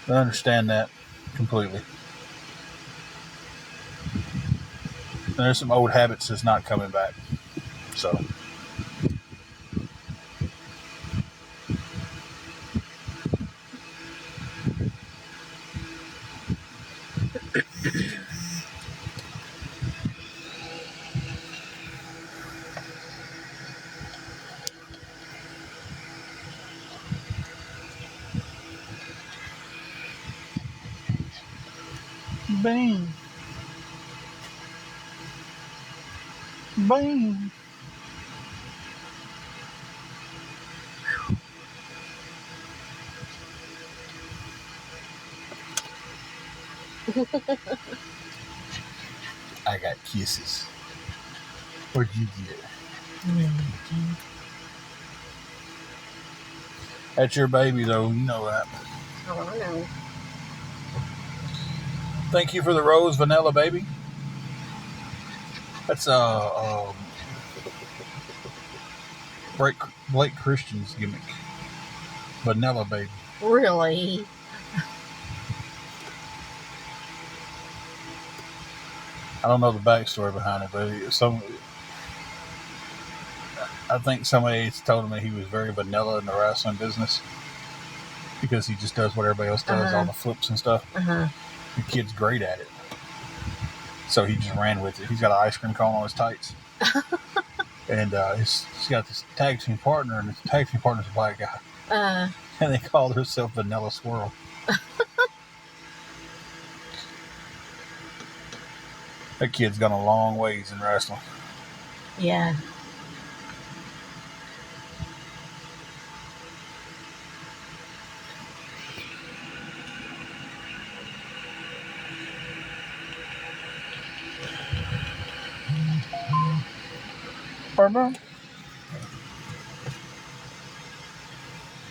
[SPEAKER 1] I understand that completely. There's some old habits that's not coming back. So, bang, bang. I got kisses. What'd you get? That's your baby, though. You know that.
[SPEAKER 2] Oh, I know.
[SPEAKER 1] Thank you for the rose vanilla baby. That's Blake Christian's gimmick. Vanilla baby.
[SPEAKER 2] Really?
[SPEAKER 1] I don't know the backstory behind it, but I think somebody told me he was very vanilla in the wrestling business because he just does what everybody else does, all the flips and stuff. The kid's great at it. So he just ran with it. He's got an ice cream cone on his tights. And he's got this tag team partner, and his tag team partner's a black guy. And they call themselves Vanilla Swirl. That kid's gone a long ways in wrestling.
[SPEAKER 2] Yeah.
[SPEAKER 1] Pardon?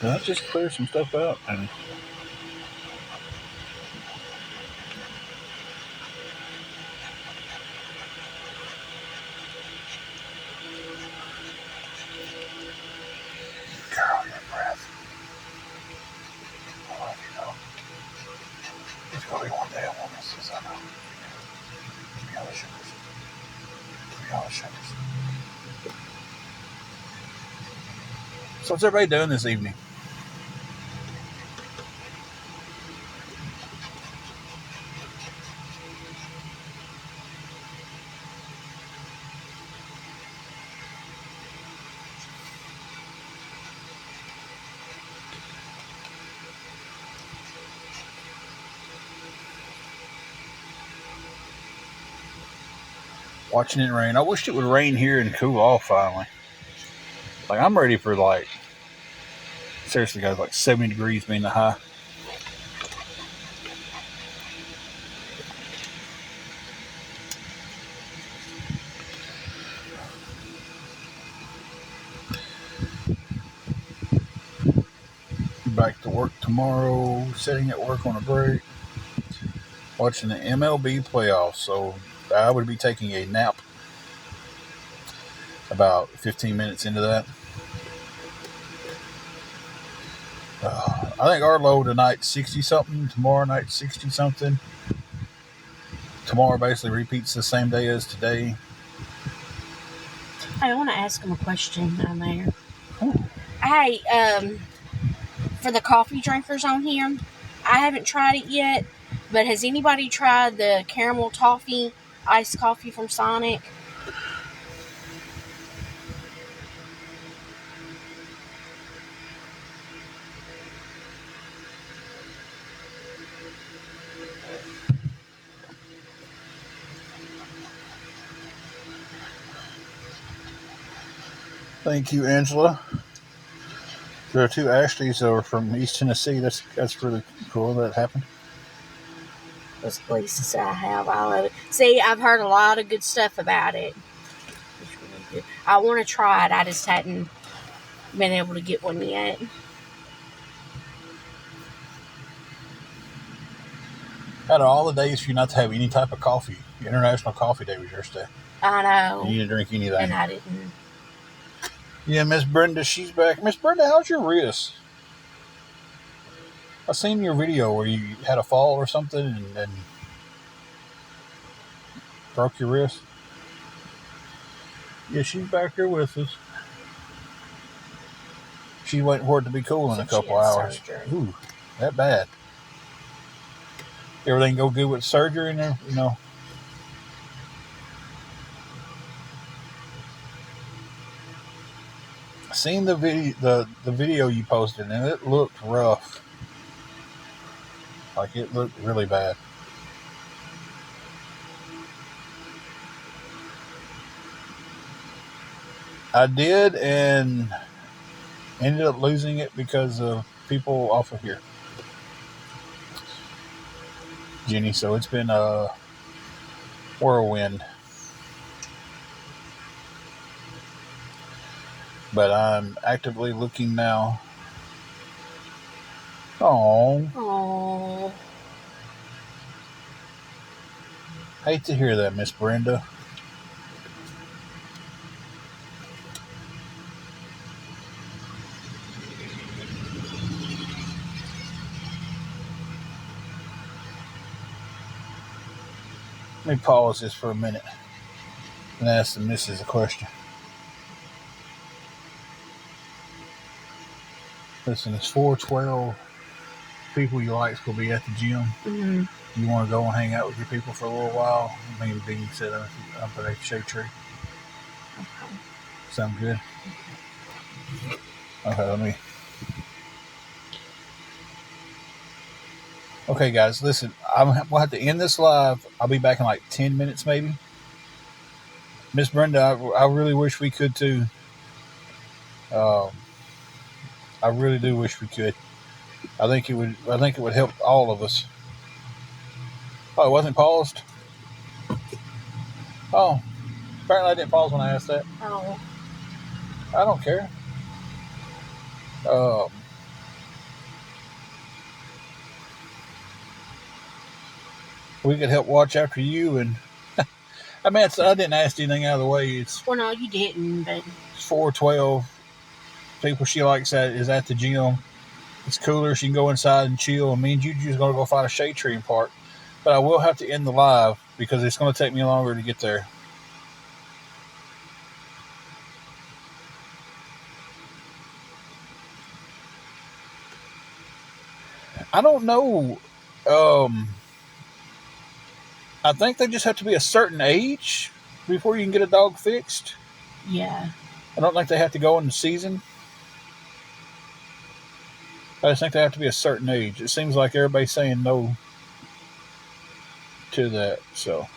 [SPEAKER 1] Let's just clear some stuff out and Carol, your breath. I love you, though. There's gonna be one day I won't miss this. I know. Give me all the sugars. Give me all the sugars. So what's everybody doing this evening? Watching it rain. I wished it would rain here and cool off finally. Like, I'm ready for, like, seriously, guys, like 70 degrees being the high. Back to work tomorrow, sitting at work on a break, watching the MLB playoffs. So I would be taking a nap about 15 minutes into that. I think our low tonight 60 something, tomorrow night 60 something. Tomorrow basically repeats the same day as today.
[SPEAKER 2] I want to ask him a question down there.
[SPEAKER 1] Ooh.
[SPEAKER 2] I Hey, for the coffee drinkers on here, I haven't tried it yet, but has anybody tried the caramel toffee iced coffee from Sonic?
[SPEAKER 1] Thank you, Angela. There are two Ashleys that are from East Tennessee. That's really cool that happened.
[SPEAKER 2] Those places I have, I love it. See, I've heard a lot of good stuff about it. It's really good. I want to try it. I just hadn't been able to get one yet.
[SPEAKER 1] Out of all the days for you not to have any type of coffee, International Coffee Day was yesterday.
[SPEAKER 2] I know.
[SPEAKER 1] And you didn't drink anything.
[SPEAKER 2] And I didn't.
[SPEAKER 1] Yeah, Miss Brenda, she's back. Miss Brenda, how's your wrist? I seen your video where you had a fall or something and broke your wrist. Yeah, she's back here with us. She's waiting for it to be cool in a couple hours.
[SPEAKER 2] Surgery.
[SPEAKER 1] Ooh, that bad. Everything go good with surgery and there, you know. I seen the video you posted and it looked rough. Like it looked really bad. I did and ended up losing it because of people off of here. Jenny, so it's been a whirlwind. But I'm actively looking now.
[SPEAKER 2] Oh.
[SPEAKER 1] Hate to hear that, Miss Brenda. Let me pause this for a minute and ask the missus a question. Listen, it's 4:12. People you like will be at the gym.
[SPEAKER 2] Mm-hmm.
[SPEAKER 1] You want to go and hang out with your people for a little while? Maybe being sit up at a shade tree.
[SPEAKER 2] Okay.
[SPEAKER 1] Sound good? Okay, let me. Okay, guys, listen. We'll have to end this live. I'll be back in like 10 minutes, maybe. Miss Brenda, I really wish we could too. I really do wish we could. I think it would help all of us. Oh, it wasn't paused? Oh, apparently I didn't pause when I asked that.
[SPEAKER 2] Oh.
[SPEAKER 1] I don't care. We could help watch after you and I mean, I didn't ask anything out of the way.
[SPEAKER 2] Well, no, you didn't, but
[SPEAKER 1] It's 4:12. People she likes is at the gym. It's cooler. She can go inside and chill. And me and Juju's going to go find a shade tree and park. But I will have to end the live because it's going to take me longer to get there. I don't know. I think they just have to be a certain age before you can get a dog fixed.
[SPEAKER 2] yeah.
[SPEAKER 1] I don't think they have to go in the season. I just think they have to be a certain age. It seems like everybody's saying no to that. So,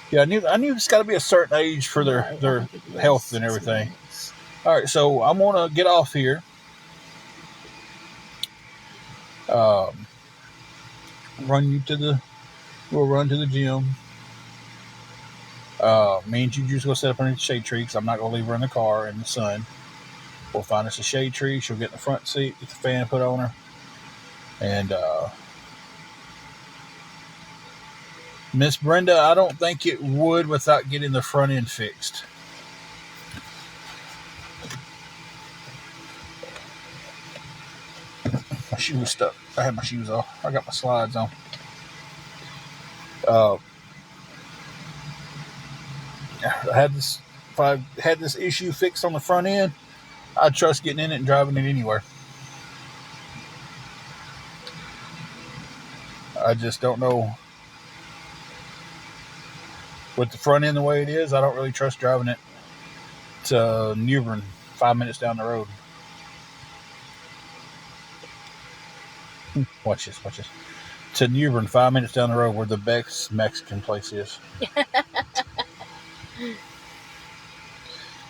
[SPEAKER 1] yeah, I knew it's got to be a certain age for their health and everything. All right, so I'm gonna get off here. We'll run to the gym. Me and Juju's gonna set up underneath the shade tree because I'm not gonna leave her in the car in the sun. We'll find us a shade tree. She'll get in the front seat, get the fan put on her, and Miss Brenda, I don't think it would without getting the front end fixed. My shoe was stuck. I had my shoes off. I got my slides on. if I had this issue fixed on the front end, I'd trust getting in it and driving it anywhere. I just don't know. With the front end the way it is, I don't really trust driving it to New Bern, 5 minutes down the road. Watch this. To New Bern, 5 minutes down the road, where the best Mexican place is.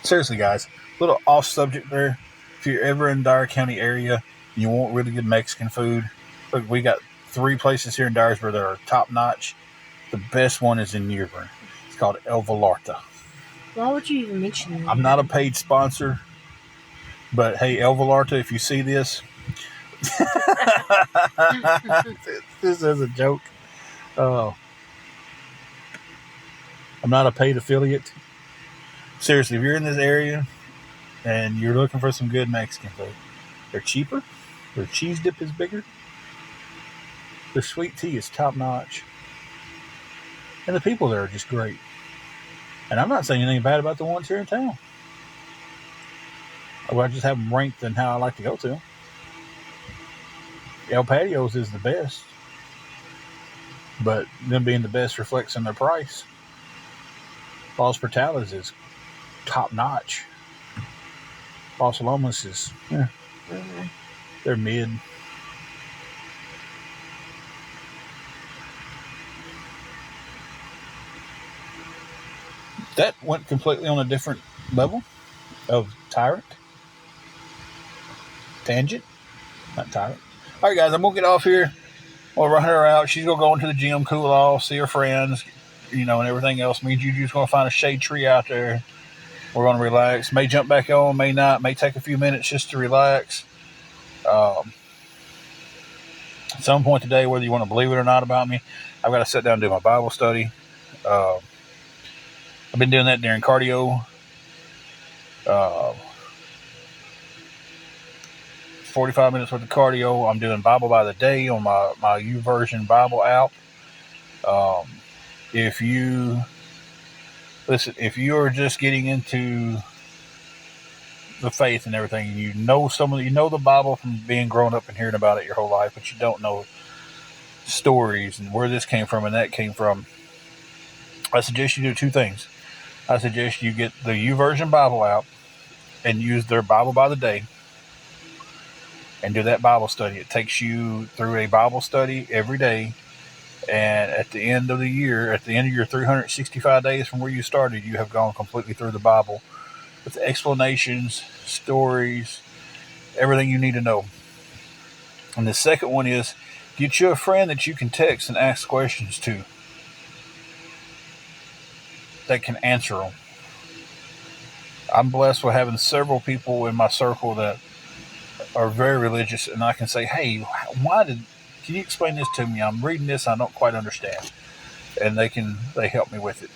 [SPEAKER 1] Seriously, guys, a little off subject there. If you're ever in Dyer County area and you want really good Mexican food, look, we got 3 places here in Dyersburg that are top notch. The best one is in New Bern. It's called El Vallarta.
[SPEAKER 2] Why would you even mention that?
[SPEAKER 1] I'm not a paid sponsor, but hey, El Vallarta, if you see this, this is a joke. I'm not a paid affiliate. Seriously, if you're in this area and you're looking for some good Mexican food, they're cheaper, their cheese dip is bigger, their sweet tea is top notch, and the people there are just great. And I'm not saying anything bad about the ones here in town. I just have them ranked in how I like to go to them. El Patios is the best, but them being the best reflects in their price. Los Portales is top notch. Los Lomas is, they're mid. That went completely on a different level of tangent, not tyrant. All right, guys, I'm gonna get off here. We'll run her out. She's gonna go into the gym, cool off, see her friends, and everything else. Me and Juju's gonna find a shade tree out there. We're gonna relax. May jump back on, may not. May take a few minutes just to relax. At some point today, whether you want to believe it or not about me, I've got to sit down and do my Bible study. I've been doing that during cardio. 45 minutes worth of cardio. I'm doing Bible by the day on my YouVersion Bible app. If you are just getting into the faith and everything, you know the Bible from being grown up and hearing about it your whole life, but you don't know stories and where this came from and that came from, I suggest you do 2 things. I suggest you get the YouVersion Bible app and use their Bible by the day and do that Bible study. It takes you through a Bible study every day, and at the end of the year, at the end of your 365 days from where you started, you have gone completely through the Bible with explanations, stories, everything you need to know. And the second one is get you a friend that you can text and ask questions to that can answer them. I'm blessed with having several people in my circle that are very religious, and I can say, hey, can you explain this to me? I'm reading this, I don't quite understand. And they help me with it.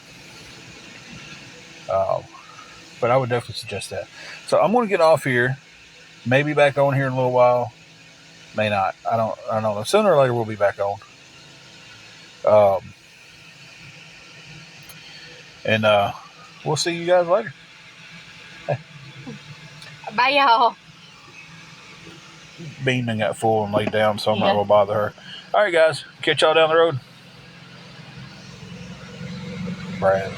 [SPEAKER 1] But I would definitely suggest that. So I'm going to get off here. Maybe back on here in a little while. May not. I don't know. Sooner or later we'll be back on. And we'll see you guys later.
[SPEAKER 2] Bye, y'all.
[SPEAKER 1] Bean done got full and laid down, so I'm not going to bother her. All right, guys. Catch y'all down the road. Brad.